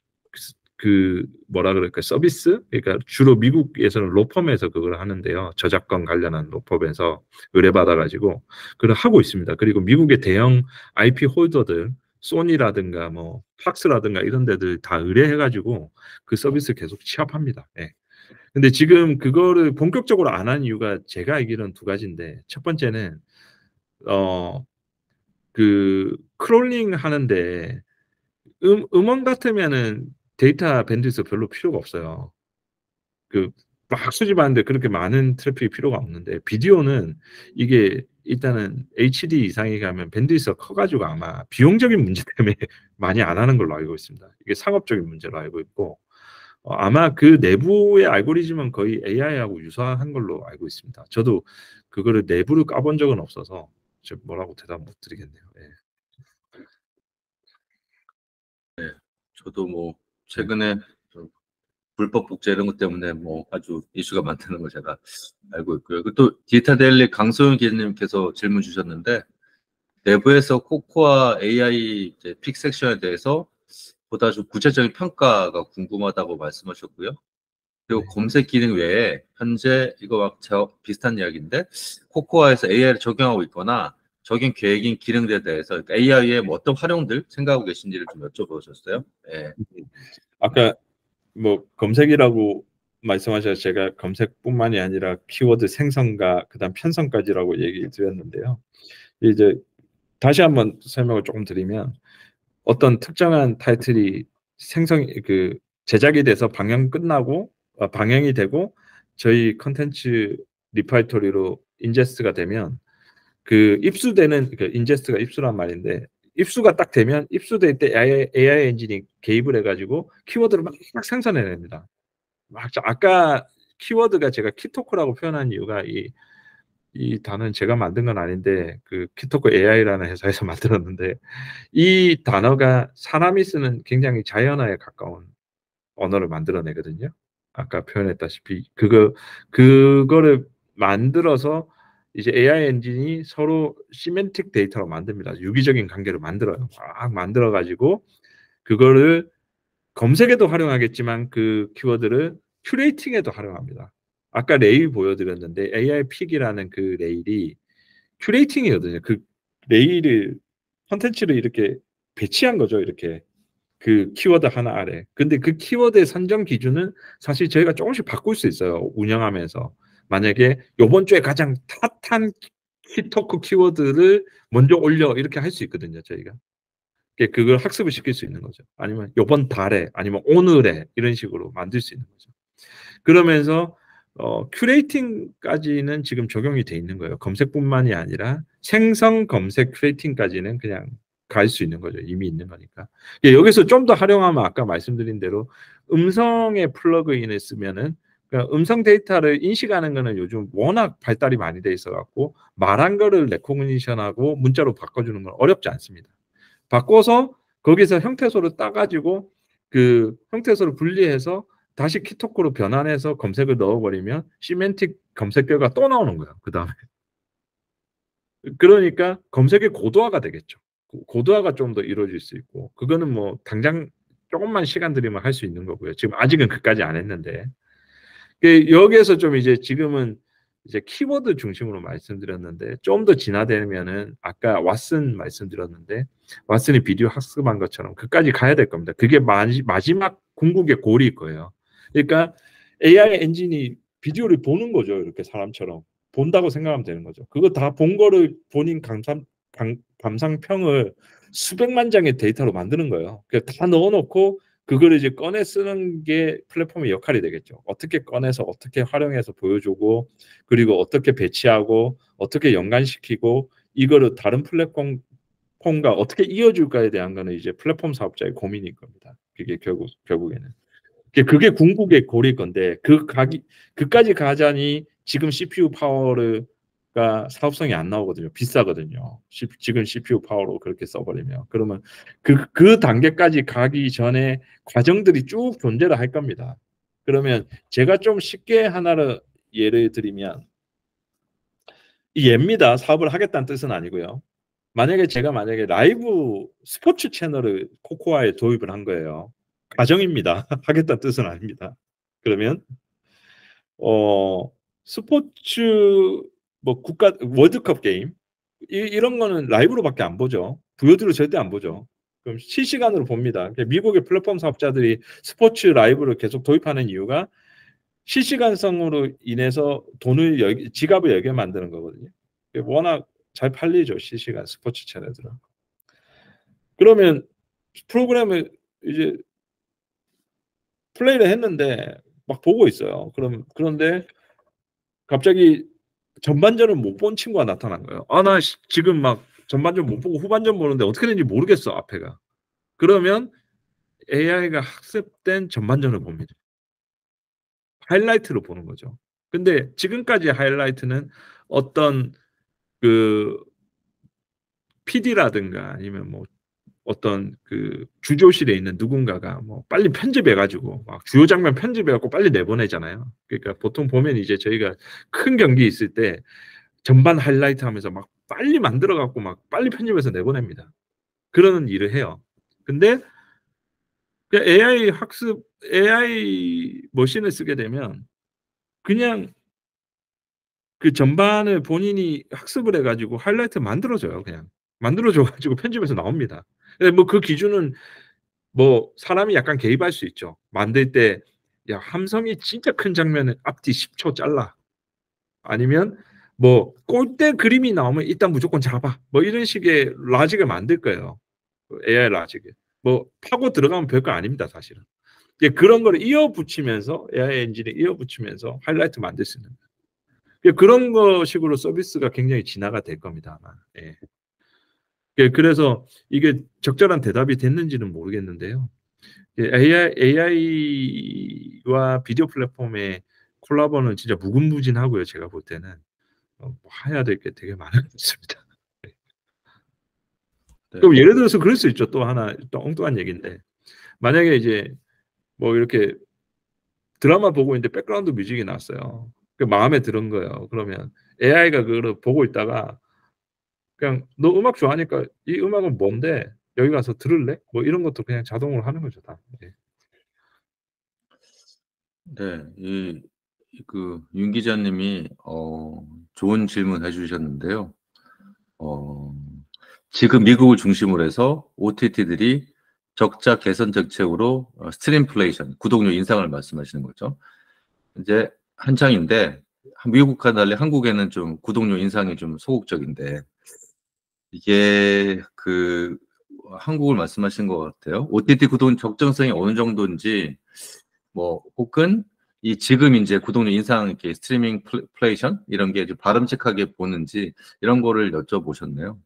뭐라 그럴까 서비스 그러니까 주로 미국에서는 로펌에서 그걸 하는데요. 저작권 관련한 로펌에서 의뢰받아가지고 그걸 하고 있습니다. 그리고 미국의 대형 IP 홀더들 소니라든가 뭐 팍스라든가 이런 데들 다 의뢰해가지고 그 서비스 계속 취합합니다. 예. 근데 지금 그거를 본격적으로 안 한 이유가 제가 알기로는 두 가지인데 첫 번째는 그 크롤링 하는데 음원 같으면은 데이터 밴드위스 별로 필요가 없어요. 그 막 수집하는데 그렇게 많은 트래픽이 필요가 없는데 비디오는 이게 일단은 HD 이상이 가면 밴드위스가 커가지고 아마 비용적인 문제 때문에 많이 안 하는 걸로 알고 있습니다. 이게 상업적인 문제로 알고 있고 아마 그 내부의 알고리즘은 거의 AI하고 유사한 걸로 알고 있습니다. 저도 그거를 내부를 까본 적은 없어서 뭐라고 대답 못 드리겠네요. 예. 네. 저도 뭐 네. 최근에 불법 복제 이런 것 때문에 뭐 아주 이슈가 많다는 걸 제가 알고 있고요. 또 디지털 데일리 강소영 기자님께서 질문 주셨는데 내부에서 코코아 AI 이제 픽 섹션에 대해서 보다 좀 구체적인 평가가 궁금하다고 말씀하셨고요. 그리고 네. 검색 기능 외에 현재 이거와 비슷한 이야기인데 코코아에서 AI를 적용하고 있거나 적용 계획인 기능들에 대해서 그러니까 AI의 뭐 어떤 활용들 생각하고 계신지를 좀 여쭤보셨어요. 네. 아까 뭐 검색이라고 말씀하셔서 제가 검색뿐만이 아니라 키워드 생성과 그다음 편성까지라고 얘기 드렸는데요. 이제 다시 한번 설명을 조금 드리면 어떤 특정한 타이틀이 제작이 돼서 방영이 되고 저희 컨텐츠 리파이토리로 인제스트가 되면 그 입수되는 그 인제스트가 입수란 말인데 입수가 딱 되면 입수될 때 AI 엔진이 개입을 해가지고 키워드를 막 생성해냅니다. 아까 키워드가 제가 키토크라고 표현한 이유가 이 단어는 제가 만든 건 아닌데 그 키토크 AI라는 회사에서 만들었는데 이 단어가 사람이 쓰는 굉장히 자연어에 가까운 언어를 만들어내거든요. 아까 표현했다시피 그거를 만들어서 이제 AI 엔진이 서로 시멘틱 데이터로 만듭니다. 유기적인 관계를 만들어요. 막 만들어 가지고 그거를 검색에도 활용하겠지만 그 키워드를 큐레이팅에도 활용합니다. 아까 레일 보여드렸는데 AI 픽이라는 그 레일이 큐레이팅이거든요. 그 레일을 컨텐츠를 이렇게 배치한 거죠. 이렇게 그 키워드 하나 아래. 근데 그 키워드의 선정 기준은 사실 저희가 조금씩 바꿀 수 있어요. 운영하면서. 만약에 요번 주에 가장 핫한 히토크 키워드를 먼저 올려 이렇게 할 수 있거든요. 저희가. 그걸 학습을 시킬 수 있는 거죠. 아니면 요번 달에 아니면 오늘에 이런 식으로 만들 수 있는 거죠. 그러면서 큐레이팅까지는 지금 적용이 돼 있는 거예요. 검색뿐만이 아니라 생성 검색 큐레이팅까지는 그냥 갈 수 있는 거죠. 이미 있는 거니까. 여기서 좀 더 활용하면 아까 말씀드린 대로 음성의 플러그인을 쓰면은 그러니까 음성 데이터를 인식하는 거는 요즘 워낙 발달이 많이 돼 있어 갖고 말한 거를 레코그니션하고 문자로 바꿔주는 건 어렵지 않습니다. 바꿔서 거기서 형태소를 따가지고 그 형태소를 분리해서 다시 키토크로 변환해서 검색을 넣어버리면 시멘틱 검색 결과 또 나오는 거예요. 그 다음에. 그러니까 검색의 고도화가 되겠죠. 고도화가 좀 더 이루어질 수 있고 그거는 뭐 당장 조금만 시간 들이면 할 수 있는 거고요. 지금 아직은 그까지 안 했는데 여기에서 좀 이제 지금은 이제 키워드 중심으로 말씀드렸는데 좀 더 진화되면은 아까 왓슨 말씀드렸는데 왓슨이 비디오 학습한 것처럼 그까지 가야 될 겁니다. 그게 마지막 궁극의 골일 거예요. 그러니까 AI 엔진이 비디오를 보는 거죠. 이렇게 사람처럼 본다고 생각하면 되는 거죠. 그거 다 본 거를 본인 감상평을 수백만 장의 데이터로 만드는 거예요. 다 넣어놓고 그걸 이제 꺼내 쓰는 게 플랫폼의 역할이 되겠죠. 어떻게 꺼내서 어떻게 활용해서 보여주고 그리고 어떻게 배치하고 어떻게 연관시키고 이거를 다른 플랫폼과 어떻게 이어줄까에 대한 거는 이제 플랫폼 사업자의 고민일 겁니다. 그게 결국에는. 그게 궁극의 골일 건데 그까지 가자니 지금 CPU 파워가 사업성이 안 나오거든요. 비싸거든요. 지금 CPU 파워로 그렇게 써버리면 그러면 그 단계까지 가기 전에 과정들이 쭉 존재를 할 겁니다. 그러면 제가 좀 쉽게 하나를 예를 들면 이 예입니다. 사업을 하겠다는 뜻은 아니고요. 만약에 제가 라이브 스포츠 채널을 코코아에 도입을 한 거예요. 가정입니다. 하겠다는 뜻은 아닙니다. 그러면 스포츠 뭐 국가 월드컵 게임 이런 거는 라이브로밖에 안 보죠. VOD로 절대 안 보죠. 그럼 실시간으로 봅니다. 미국의 플랫폼 사업자들이 스포츠 라이브를 계속 도입하는 이유가 실시간성으로 인해서 지갑을 열게 만드는 거거든요. 워낙 잘 팔리죠, 실시간 스포츠 채널들은. 그러면 프로그램을 이제 플레이를 했는데 막 보고 있어요. 그런데 갑자기 전반전을 못 본 친구가 나타난 거예요. 나 지금 막 전반전 못 보고 후반전 보는데 어떻게 되는지 모르겠어, 앞에가. 그러면 AI가 학습된 전반전을 봅니다. 하이라이트로 보는 거죠. 근데 지금까지 하이라이트는 어떤 그 PD라든가 아니면 뭐 어떤 그 주조실에 있는 누군가가 뭐 빨리 편집해가지고 막 주요 장면 편집해갖고 빨리 내보내잖아요. 그러니까 보통 보면 이제 저희가 큰 경기 있을 때 전반 하이라이트 하면서 막 빨리 만들어갖고 막 빨리 편집해서 내보냅니다. 그런 일을 해요. 근데 AI 학습, AI 머신을 쓰게 되면 그냥 그 전반을 본인이 학습을 해가지고 하이라이트 만들어줘요. 그냥 만들어줘가지고 편집해서 나옵니다. 뭐 그 기준은 뭐 사람이 약간 개입할 수 있죠. 만들 때 야, 함성이 진짜 큰 장면은 앞뒤 10초 잘라. 아니면 뭐 골대 그림이 나오면 일단 무조건 잡아. 뭐 이런 식의 라직을 만들 거예요. AI 라직을. 뭐 파고 들어가면 별거 아닙니다, 사실은. 그런 거를 이어붙이면서 AI 엔진에 이어붙이면서 하이라이트 만들 수 있는 그런 거 식으로 서비스가 굉장히 진화가 될 겁니다, 아마. 예. 그래서 이게 적절한 대답이 됐는지는 모르겠는데요. AI와 비디오 플랫폼의 콜라보는 진짜 무궁무진하고요. 제가 볼 때는 해야 될 게 되게 많은 것 같습니다. 네. 그럼 예를 들어서 그럴 수 있죠. 또 하나 또 엉뚱한 얘기인데 만약에 이제 뭐 이렇게 드라마 보고 있는데 백그라운드 뮤직이 났어요. 마음에 드는 거예요. 그러면 AI가 그걸 보고 있다가 그냥 너 음악 좋아하니까 이 음악은 뭔데? 여기 가서 들을래? 뭐 이런 것도 그냥 자동으로 하는 거죠, 다. 예. 네. 윤 기자님이 좋은 질문 해주셨는데요. 지금 미국을 중심으로 해서 OTT들이 적자 개선 정책으로 스트림플레이션, 구독료 인상을 말씀하시는 거죠. 이제 한창인데 미국과 달리 한국에는 좀 구독료 인상이 좀 소극적인데 이게 한국을 말씀하신 것 같아요. OTT 구독 적정성이 어느 정도인지 뭐 혹은 지금 이제 구독료 인상 이렇게 스트리밍 플레이션 이런 게 좀 바람직하게 보는지 이런 거를 여쭤보셨네요.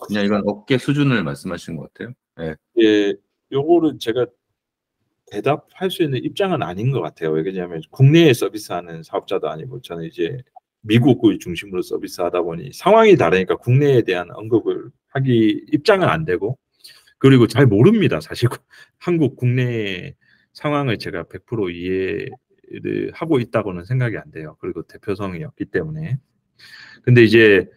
그냥 이건 업계 수준을 말씀하신 것 같아요. 네. 예, 요거를 제가 대답할 수 있는 입장은 아닌 것 같아요. 왜냐하면 국내에 서비스하는 사업자도 아니고 저는 이제 미국을 중심으로 서비스하다 보니 상황이 다르니까 국내에 대한 언급을 하기 입장은 안 되고 그리고 잘 모릅니다. 사실 한국 국내 상황을 제가 100% 이해를 하고 있다고는 생각이 안 돼요. 그리고 대표성이 없기 때문에. 근데 이제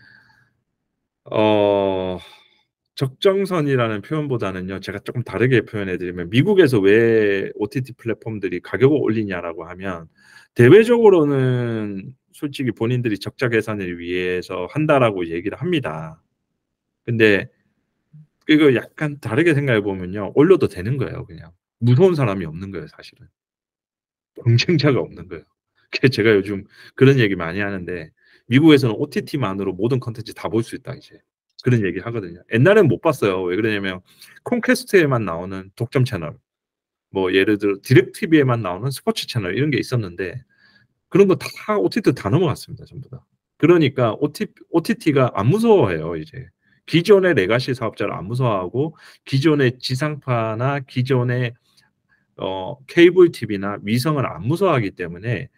적정선이라는 표현보다는요, 제가 조금 다르게 표현해드리면 미국에서 왜 OTT 플랫폼들이 가격을 올리냐라고 하면 대외적으로는 솔직히 본인들이 적자 계산을 위해서 한다라고 얘기를 합니다. 근데 이거 약간 다르게 생각해 보면요, 올려도 되는 거예요. 그냥 무서운 사람이 없는 거예요, 사실은. 경쟁자가 없는 거예요. 제가 요즘 그런 얘기 많이 하는데 미국에서는 OTT만으로 모든 컨텐츠 다 볼 수 있다 이제 그런 얘기 하거든요. 옛날엔 못 봤어요. 왜 그러냐면 콩캐스트에만 나오는 독점 채널, 뭐 예를 들어 디렉티비에만 나오는 스포츠 채널 이런 게 있었는데 그런 거 다 OTT 다 넘어갔습니다. 전부 다. 그러니까 OTT가 안 무서워해요. 이제 기존의 레가시 사업자를 안 무서워하고 기존의 지상파나 기존의 케이블 TV나 위성을 안 무서워하기 때문에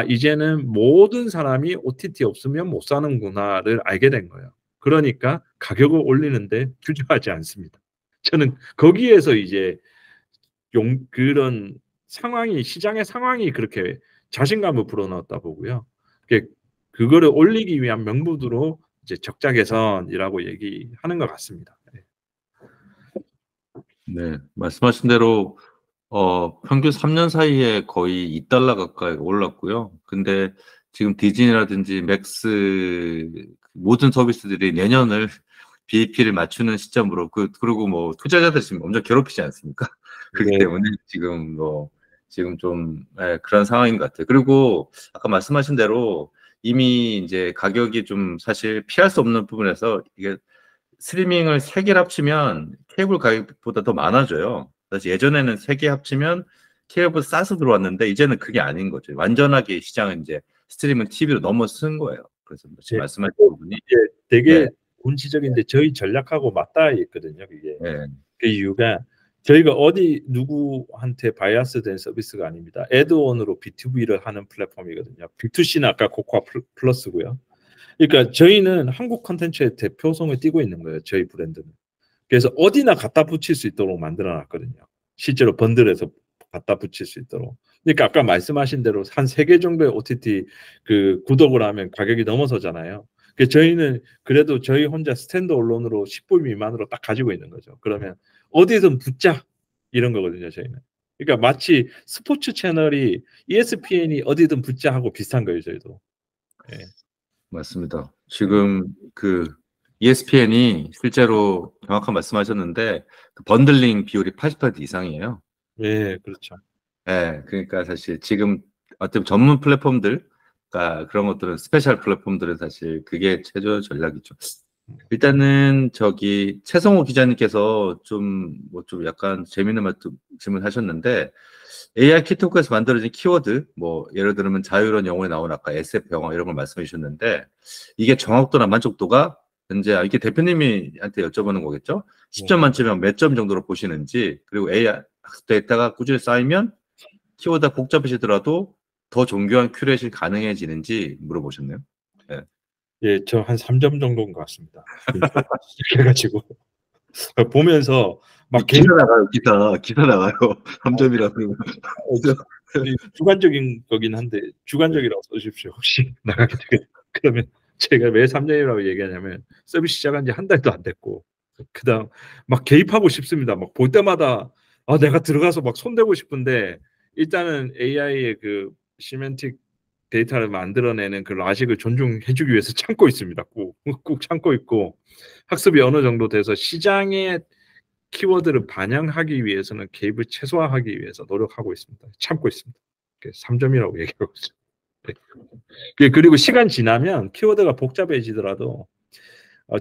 이제는 모든 사람이 OTT 없으면 못 사는구나를 알게 된 거예요. 그러니까 가격을 올리는데 주저하지 않습니다. 저는 거기에서 이제 그런 시장의 상황이 그렇게 자신감을 불어넣었다 보고요. 그거를 올리기 위한 명분으로 이제 적자 개선이라고 얘기하는 것 같습니다. 네, 말씀하신 대로 평균 3년 사이에 거의 $2 가까이 올랐고요. 근데 지금 디즈니라든지 맥스 모든 서비스들이 내년을 BEP를 맞추는 시점으로 그리고 뭐 투자자들 지금 엄청 괴롭히지 않습니까? 그렇기 네. 때문에 지금 좀 그런 상황인 것 같아요. 그리고 아까 말씀하신 대로 이미 이제 가격이 좀 사실 피할 수 없는 부분에서 이게 스트리밍을 3개를 합치면 케이블 가격보다 더 많아져요. 사실 예전에는 3개 합치면 케이블보다 싸서 들어왔는데 이제는 그게 아닌 거죠. 완전하게 시장은 이제 스트리밍 TV로 넘어선 거예요. 그래서 지금 네. 말씀하신 부분이 이게 되게 네. 본질적인데 저희 전략하고 맞닿아 있거든요. 그게. 네. 그 이유가 저희가 어디 누구한테 바이아스 된 서비스가 아닙니다. 애드온으로 B2B를 하는 플랫폼이거든요. B2C는 아까 코코아 플러스고요. 그러니까 저희는 한국 컨텐츠의 대표성을 띠고 있는 거예요. 저희 브랜드는. 그래서 어디나 갖다 붙일 수 있도록 만들어 놨거든요. 실제로 번들에서 갖다 붙일 수 있도록. 그러니까 아까 말씀하신 대로 한 3개 정도의 OTT 그 구독을 하면 가격이 넘어서잖아요. 그래서 저희는 그래도 저희 혼자 스탠드얼론으로 10불 미만으로 딱 가지고 있는 거죠. 그러면 어디든 붙자 이런 거거든요. 저희는. 그러니까 마치 스포츠 채널이 ESPN이 어디든 붙자 하고 비슷한 거예요. 저희도. 예. 맞습니다. 지금 그 ESPN이 실제로 정확한 말씀하셨는데 그 번들링 비율이 80% 이상이에요. 예, 그렇죠. 예, 그러니까 사실 지금 어떤 전문 플랫폼들, 그러니까 그런 것들은 스페셜 플랫폼들은 사실 그게 최저 전략이죠. 일단은 저기 최성호 기자님께서 좀 약간 재밌는 질문하셨는데 AI 키토크에서 만들어진 키워드, 뭐 예를 들면 자유로운 영혼에 나온 아까 SF 영어 이런 걸 말씀해 주셨는데 이게 정확도나 만족도가 현재 이게 대표님한테 여쭤보는 거겠죠? 10점 만점이면 몇 점 정도로 보시는지, 그리고 AI 학습 데이터가 꾸준히 쌓이면 키워드가 복잡해지더라도 더 정교한 큐레이션이 가능해지는지 물어보셨네요. 네. 예, 저 한 3점 정도인 것 같습니다. 그래가지고 보면서 막 기사 나가요, 기사 나가요. 3점이라고. 주관적인 거긴 한데 주관적이라고 써주십시오. 혹시 나가게 되게 그러면 제가 왜 3점이라고 얘기하냐면 서비스 시작한 지 한 달도 안 됐고 그다음 막 개입하고 싶습니다. 막 볼 때마다 내가 들어가서 막 손대고 싶은데 일단은 AI의 그 시멘틱 데이터를 만들어내는 그 라식을 존중해주기 위해서 참고 있습니다. 꾹 참고 있고 학습이 어느 정도 돼서 시장의 키워드를 반영하기 위해서는 개입을 최소화하기 위해서 노력하고 있습니다. 참고 있습니다. 3점이라고 얘기하고 있어요. 그리고 시간 지나면 키워드가 복잡해지더라도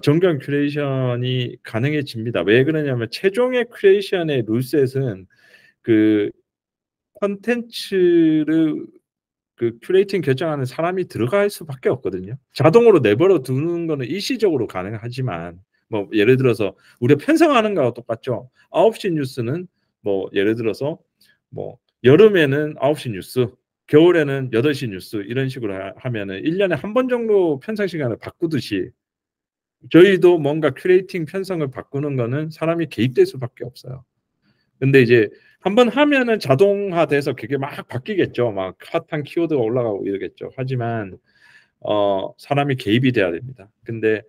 정교한 큐레이션이 가능해집니다. 왜 그러냐면 최종의 큐레이션의 룰셋은 그 컨텐츠를 그 큐레이팅 결정하는 사람이 들어갈 수밖에 없거든요. 자동으로 내버려 두는 거는 일시적으로 가능하지만 뭐 예를 들어서 우리가 편성하는 거와 똑같죠. 9시 뉴스는 뭐 예를 들어서 뭐 여름에는 9시 뉴스, 겨울에는 8시 뉴스 이런 식으로 하면은 1년에 한 번 정도 편성 시간을 바꾸듯이 저희도 뭔가 큐레이팅 편성을 바꾸는 거는 사람이 개입될 수밖에 없어요. 근데 이제 한번 하면은 자동화돼서 그게 막 바뀌겠죠. 막 핫한 키워드가 올라가고 이러겠죠. 하지만 사람이 개입이 돼야 됩니다. 근데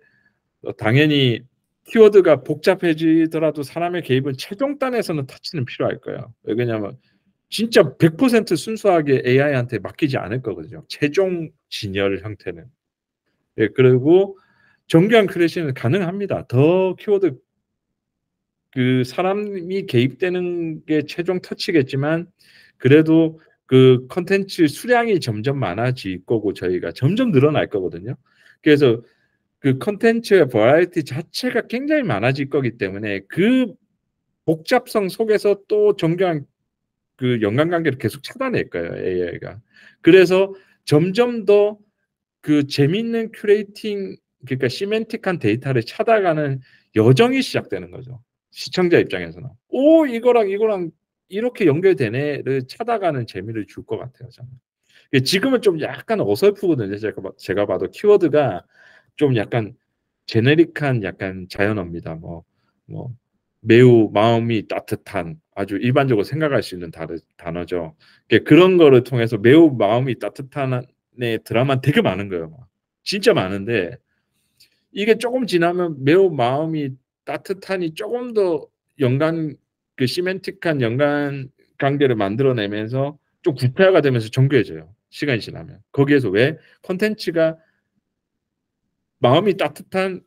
당연히 키워드가 복잡해지더라도 사람의 개입은 최종단에서는 터치는 필요할 거예요. 왜냐하면 진짜 100% 순수하게 AI한테 맡기지 않을 거거든요. 최종 진열 형태는. 예, 그리고 정교한 큐레이션은 가능합니다. 더 키워드 그 사람이 개입되는 게 최종 터치겠지만 그래도 그 컨텐츠 수량이 점점 많아질 거고 저희가 점점 늘어날 거거든요. 그래서 그 컨텐츠의 버라이티 자체가 굉장히 많아질 거기 때문에 그 복잡성 속에서 또 정교한 그 연관관계를 계속 찾아낼 거예요, AI가. 그래서 점점 더 그 재밌는 큐레이팅, 그러니까 시멘틱한 데이터를 찾아가는 여정이 시작되는 거죠. 시청자 입장에서는. 오, 이거랑 이렇게 연결되네를 찾아가는 재미를 줄 것 같아요, 저는. 지금은 좀 약간 어설프거든요. 제가 봐도 키워드가 좀 약간 제네릭한 약간 자연어입니다. 뭐 매우 마음이 따뜻한 아주 일반적으로 생각할 수 있는 단어죠. 그런 거를 통해서 매우 마음이 따뜻한 네, 드라마 되게 많은 거예요. 진짜 많은데 이게 조금 지나면 매우 마음이 따뜻하니 조금 더 연관 그 시멘틱한 연관 관계를 만들어내면서 좀 구체화가 되면서 정교해져요. 시간이 지나면. 거기에서 왜 콘텐츠가 마음이 따뜻한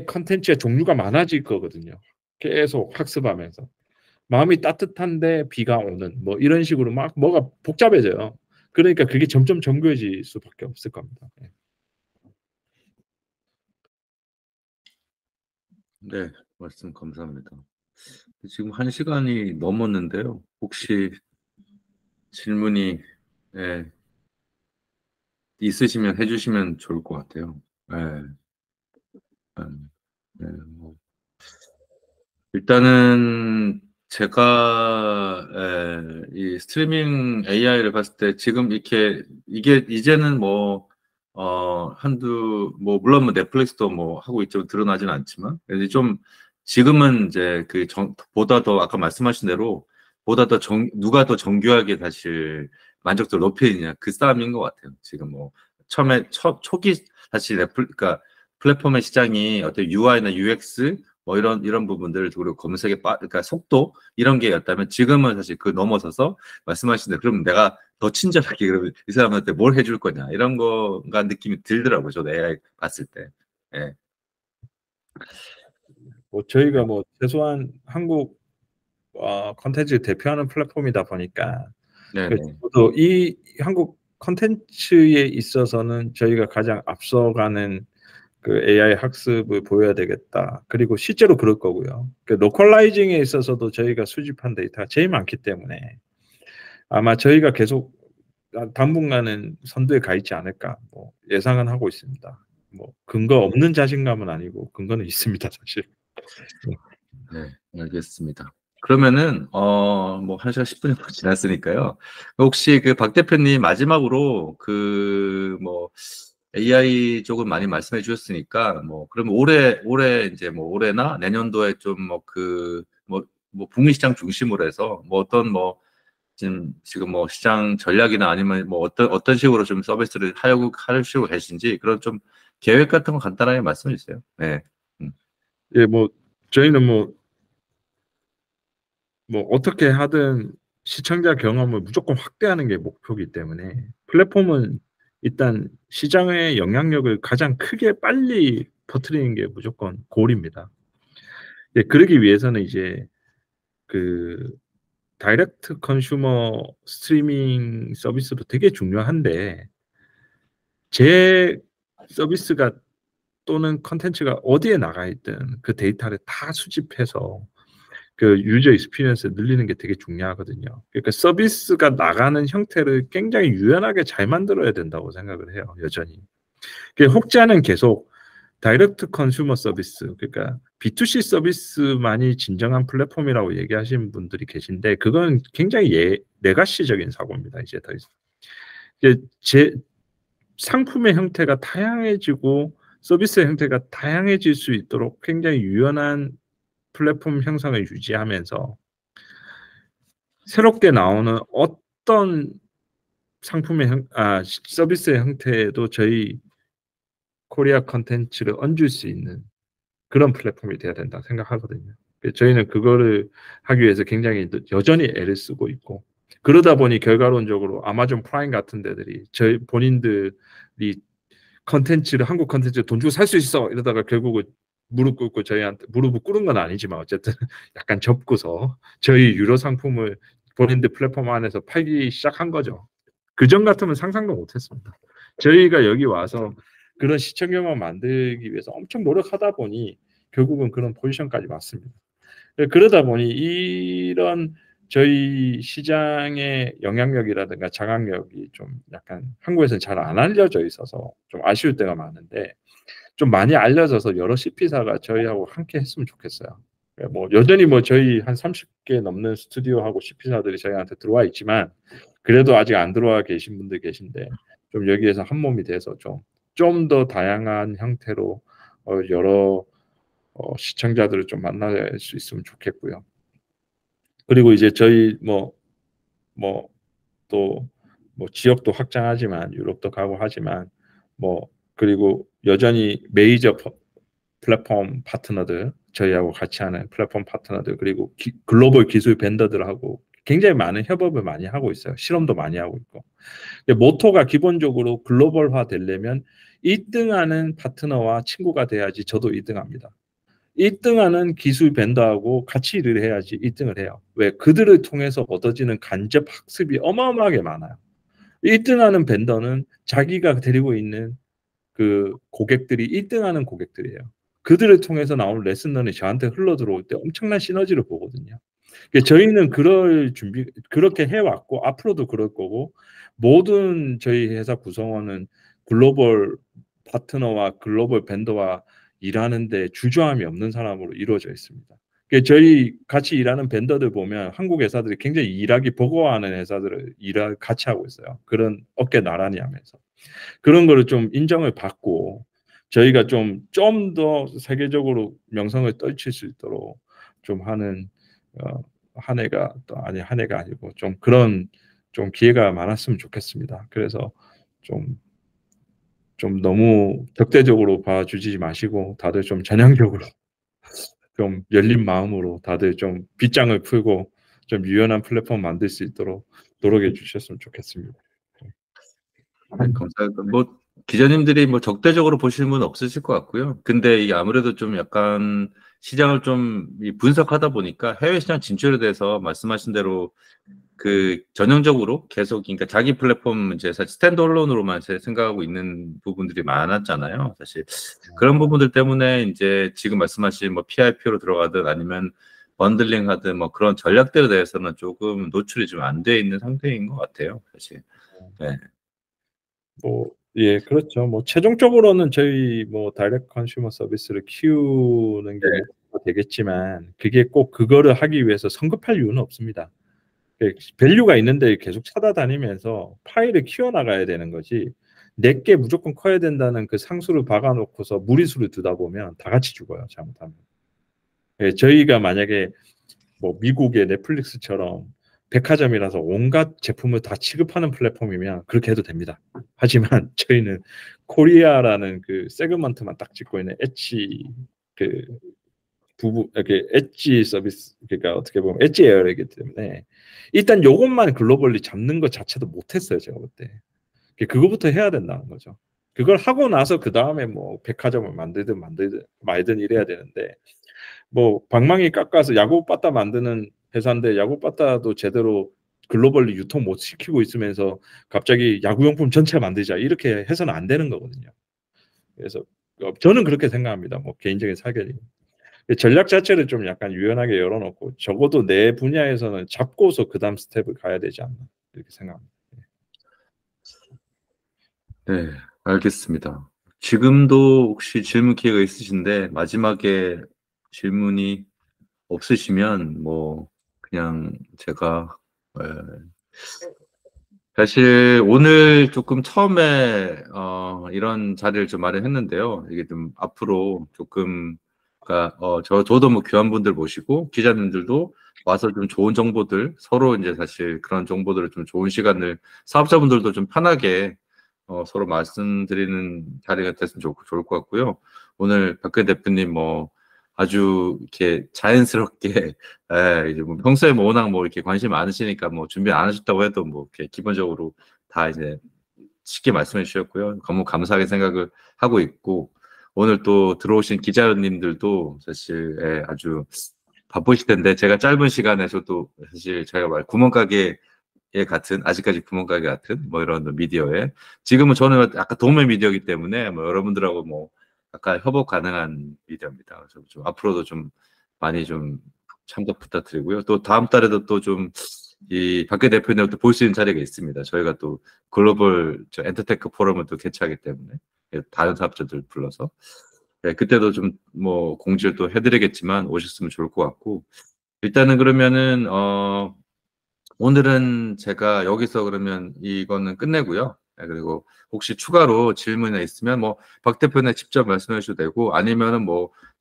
콘텐츠의 종류가 많아질 거거든요. 계속 학습하면서. 마음이 따뜻한데 비가 오는 뭐 이런 식으로 막 뭐가 복잡해져요. 그러니까 그게 점점 정교해질 수밖에 없을 겁니다. 네, 말씀 감사합니다. 지금 1시간이 넘었는데요. 혹시 질문이 예, 있으시면 해주시면 좋을 것 같아요. 예, 예, 뭐. 일단은 제가 이 스트리밍 AI를 봤을 때 지금 이렇게 이게 이제는 뭐 한두 뭐 물론 뭐 넷플릭스도 뭐 하고 있죠. 드러나진 않지만 이제 좀 지금은 이제 보다 더 아까 말씀하신 대로 보다 더 누가 더 정교하게 사실 만족도를 높이느냐 그 싸움인 것 같아요. 지금 뭐 처음에 초기 사실 그러니까 플랫폼의 시장이 어떤 UI나 UX 뭐 이런 부분들 그리고 검색의 그러니까 속도 이런 게였다면 지금은 사실 그 넘어서서 말씀하신 대로 그럼 내가 더 친절하게 그러면 이 사람한테 뭘 해줄 거냐 이런 거가 느낌이 들더라고요. 저도 AI 봤을 때. 예. 뭐 저희가 뭐 최소한 한국 콘텐츠 대표하는 플랫폼이다 보니까 네네. 저도 이 한국 콘텐츠에 있어서는 저희가 가장 앞서가는 그 AI 학습을 보여야 되겠다. 그리고 실제로 그럴 거고요. 그 로컬라이징에 있어서도 저희가 수집한 데이터가 제일 많기 때문에 아마 저희가 계속 당분간은 선두에 가 있지 않을까 뭐 예상은 하고 있습니다. 뭐 근거 없는 자신감은 아니고 근거는 있습니다, 사실. 네, 알겠습니다. 그러면은 뭐 1시간 10분이 지났으니까요. 혹시 그 박 대표님 마지막으로 그 뭐 AI 쪽은 많이 말씀해 주셨으니까 뭐 그러면 올해 이제 뭐 올해나 내년도에 좀 뭐 뭐 북미 시장 중심으로 해서 뭐 어떤 뭐 지금 뭐 시장 전략이나 아니면 뭐 어떤 식으로 좀 서비스를 하시고 계신지 그런 좀 계획 같은 거 간단하게 말씀해 주세요. 네. 예, 뭐 저희는 뭐 어떻게 하든 시청자 경험을 무조건 확대하는 게 목표이기 때문에 플랫폼은 일단 시장의 영향력을 가장 크게 빨리 퍼뜨리는 게 무조건 골입니다. 예, 그러기 위해서는 이제 그 다이렉트 컨슈머 스트리밍 서비스도 되게 중요한데 제 서비스가 또는 컨텐츠가 어디에 나가 있든 그 데이터를 다 수집해서 그 유저 익스피리언스를 늘리는 게 되게 중요하거든요. 그러니까 서비스가 나가는 형태를 굉장히 유연하게 잘 만들어야 된다고 생각을 해요, 여전히. 혹자는 계속 다이렉트 컨슈머 서비스, 그러니까 B2C 서비스만이 진정한 플랫폼이라고 얘기하시는 분들이 계신데 그건 굉장히 레가시적인 사고입니다. 이제 더 이상. 제 상품의 형태가 다양해지고 서비스의 형태가 다양해질 수 있도록 굉장히 유연한 플랫폼 형상을 유지하면서 새롭게 나오는 어떤 서비스의 형태에도 저희 코리아 컨텐츠를 얹을 수 있는 그런 플랫폼이 돼야 된다 생각하거든요. 저희는 그거를 하기 위해서 굉장히 여전히 애를 쓰고 있고 그러다 보니 결과론적으로 아마존 프라임 같은 데들이 저희 본인들이 한국 컨텐츠 돈 주고 살 수 있어 이러다가 결국은 무릎 꿇고 저희한테 무릎을 꿇은 건 아니지만 어쨌든 약간 접고서 저희 유료 상품을 본인들 플랫폼 안에서 팔기 시작한 거죠. 그전 같으면 상상도 못했습니다. 저희가 여기 와서 그런 시청 경험 만들기 위해서 엄청 노력하다 보니 결국은 그런 포지션까지 왔습니다. 그러다 보니 이런 저희 시장의 영향력이라든가 장악력이 좀 약간 한국에서는 잘 안 알려져 있어서 좀 아쉬울 때가 많은데 좀 많이 알려져서 여러 CP사가 저희하고 함께 했으면 좋겠어요. 뭐 여전히 뭐 저희 한 30개 넘는 스튜디오하고 CP사들이 저희한테 들어와 있지만 그래도 아직 안 들어와 계신 분들 계신데 좀 여기에서 한 몸이 돼서 좀 더 다양한 형태로 여러 시청자들을 좀 만날 수 있으면 좋겠고요. 그리고 이제 저희 또 뭐 지역도 확장하지만 유럽도 가고 하지만 뭐 그리고 여전히 메이저 플랫폼 파트너들, 저희하고 같이 하는 플랫폼 파트너들, 그리고 글로벌 기술 벤더들하고 굉장히 많은 협업을 많이 하고 있어요. 실험도 많이 하고 있고. 모토가 기본적으로 글로벌화 되려면 1등하는 파트너와 친구가 돼야지 저도 1등합니다. 1등하는 기술 벤더하고 같이 일을 해야지 1등을 해요. 왜? 그들을 통해서 얻어지는 간접 학습이 어마어마하게 많아요. 1등하는 벤더는 자기가 데리고 있는 그 고객들이 1등하는 고객들이에요. 그들을 통해서 나오는 레슨런이 저한테 흘러 들어올 때 엄청난 시너지를 보거든요. 저희는 그럴 준비 그렇게 해왔고 앞으로도 그럴 거고, 모든 저희 회사 구성원은 글로벌 파트너와 글로벌 벤더와 일하는데 주저함이 없는 사람으로 이루어져 있습니다. 저희 같이 일하는 벤더들 보면 한국 회사들이 굉장히 일하기 버거워하는 회사들을 일을 같이 하고 있어요. 그런 어깨 나란히 하면서. 그런 거를 좀 인정을 받고 저희가 좀 더 세계적으로 명성을 떨칠 수 있도록 좀 하는 한 해가 또 아니 한 해가 아니고 좀 그런 좀 기회가 많았으면 좋겠습니다. 그래서 좀 너무 적대적으로 봐주지 마시고 다들 좀 전향적으로 좀 열린 마음으로 다들 좀 빗장을 풀고 좀 유연한 플랫폼 만들 수 있도록 노력해 주셨으면 좋겠습니다. 네, 감사합니다. 뭐 기자님들이 뭐 적대적으로 보시는 분 없으실 것 같고요. 근데 이게 아무래도 좀 약간 시장을 좀 분석하다 보니까 해외 시장 진출에 대해서 말씀하신 대로 그 전형적으로 계속 그러니까 자기 플랫폼 이제 사실 스탠드얼론으로만 생각하고 있는 부분들이 많았잖아요. 사실 그런 부분들 때문에 이제 지금 말씀하신 뭐 PIP로 들어가든 아니면 번들링 하든 뭐 그런 전략들에 대해서는 조금 노출이 좀 안 돼 있는 상태인 것 같아요. 사실. 네. 예, 그렇죠. 최종적으로는 저희 다이렉트 컨슈머 서비스를 키우는 게 네. 목표가 되겠지만 그게 꼭 그거를 하기 위해서 성급할 이유는 없습니다. 밸류가 있는데 계속 찾아다니면서 파일을 키워나가야 되는 거지. 내게 무조건 커야 된다는 그 상수를 박아놓고서 무리수를 두다 보면 다 같이 죽어요, 잘못하면. 예, 저희가 만약에 미국의 넷플릭스처럼 백화점이라서 온갖 제품을 다 취급하는 플랫폼이면 그렇게 해도 됩니다. 하지만 저희는 코리아라는 그 세그먼트만 딱 찍고 있는 엣지 그 이렇게 엣지 서비스, 그러니까 어떻게 보면 엣지 에어이기 때문에 일단 요것만 글로벌리 잡는 것 자체도 못했어요, 제가 볼 때. 그거부터 해야 된다는 거죠. 그걸 하고 나서 그 다음에 백화점을 만들든 말든 이래야 되는데, 방망이 깎아서 야구 빠따 만드는 회사인데 야구 빠따도 제대로 글로벌리 유통 못 시키고 있으면서 갑자기 야구용품 전체 만들자 이렇게 해서는 안 되는 거거든요. 그래서 저는 그렇게 생각합니다. 개인적인 사견이. 전략 자체를 좀 약간 유연하게 열어놓고 적어도 내 분야에서는 잡고서 그 다음 스텝을 가야 되지 않나 이렇게 생각합니다. 네, 알겠습니다. 지금도 혹시 질문 기회가 있으신데 마지막에 질문이 없으시면 그냥 제가 사실 오늘 조금 처음에 이런 자리를 좀 마련했는데요. 이게 좀 앞으로 조금 그러니까 저도 교환분들 모시고 기자님들도 와서 좀 좋은 정보들 서로 이제 사실 그런 정보들을 좀 좋은 시간을 사업자분들도 좀 편하게 서로 말씀드리는 자리가 됐으면 좋을 것 같고요. 오늘 박근 대표님 아주 이렇게 자연스럽게 이제 평소에 워낙 이렇게 관심 많으시니까 준비 안 하셨다고 해도 이렇게 기본적으로 다 이제 쉽게 말씀해 주셨고요. 너무 감사하게 생각을 하고 있고 오늘 또 들어오신 기자님들도 사실 아주 바쁘실 텐데 제가 짧은 시간에 저도 사실 제가 구멍가게 같은 아직까지 구멍가게 같은 이런 미디어에 지금은 저는 약간 도매 미디어이기 때문에 여러분들하고 약간 협업 가능한 미디어입니다. 그래서 좀 앞으로도 좀 많이 좀 참석 부탁드리고요. 또 다음 달에도 또 좀 이 박계 대표님도 볼 수 있는 자리가 있습니다. 저희가 또 글로벌 엔터테크 포럼을 또 개최하기 때문에 다른 사업자들 불러서 그때도 좀 공지를 또 해드리겠지만 오셨으면 좋을 것 같고 일단은 그러면은 오늘은 제가 여기서 그러면 이거는 끝내고요. 그리고 혹시 추가로 질문이 있으면 박 대표님 직접 말씀해 주셔도 되고 아니면은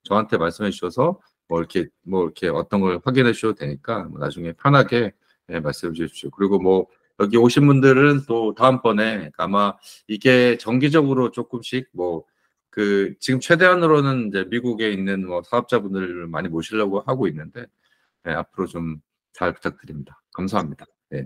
저한테 말씀해 주셔서 이렇게 어떤 걸 확인해 주셔도 되니까 나중에 편하게 말씀해 주십시오. 그리고 여기 오신 분들은 또 다음번에 아마 이게 정기적으로 조금씩 지금 최대한으로는 이제 미국에 있는 뭐 사업자분들을 많이 모시려고 하고 있는데, 네, 앞으로 좀 잘 부탁드립니다. 감사합니다. 네.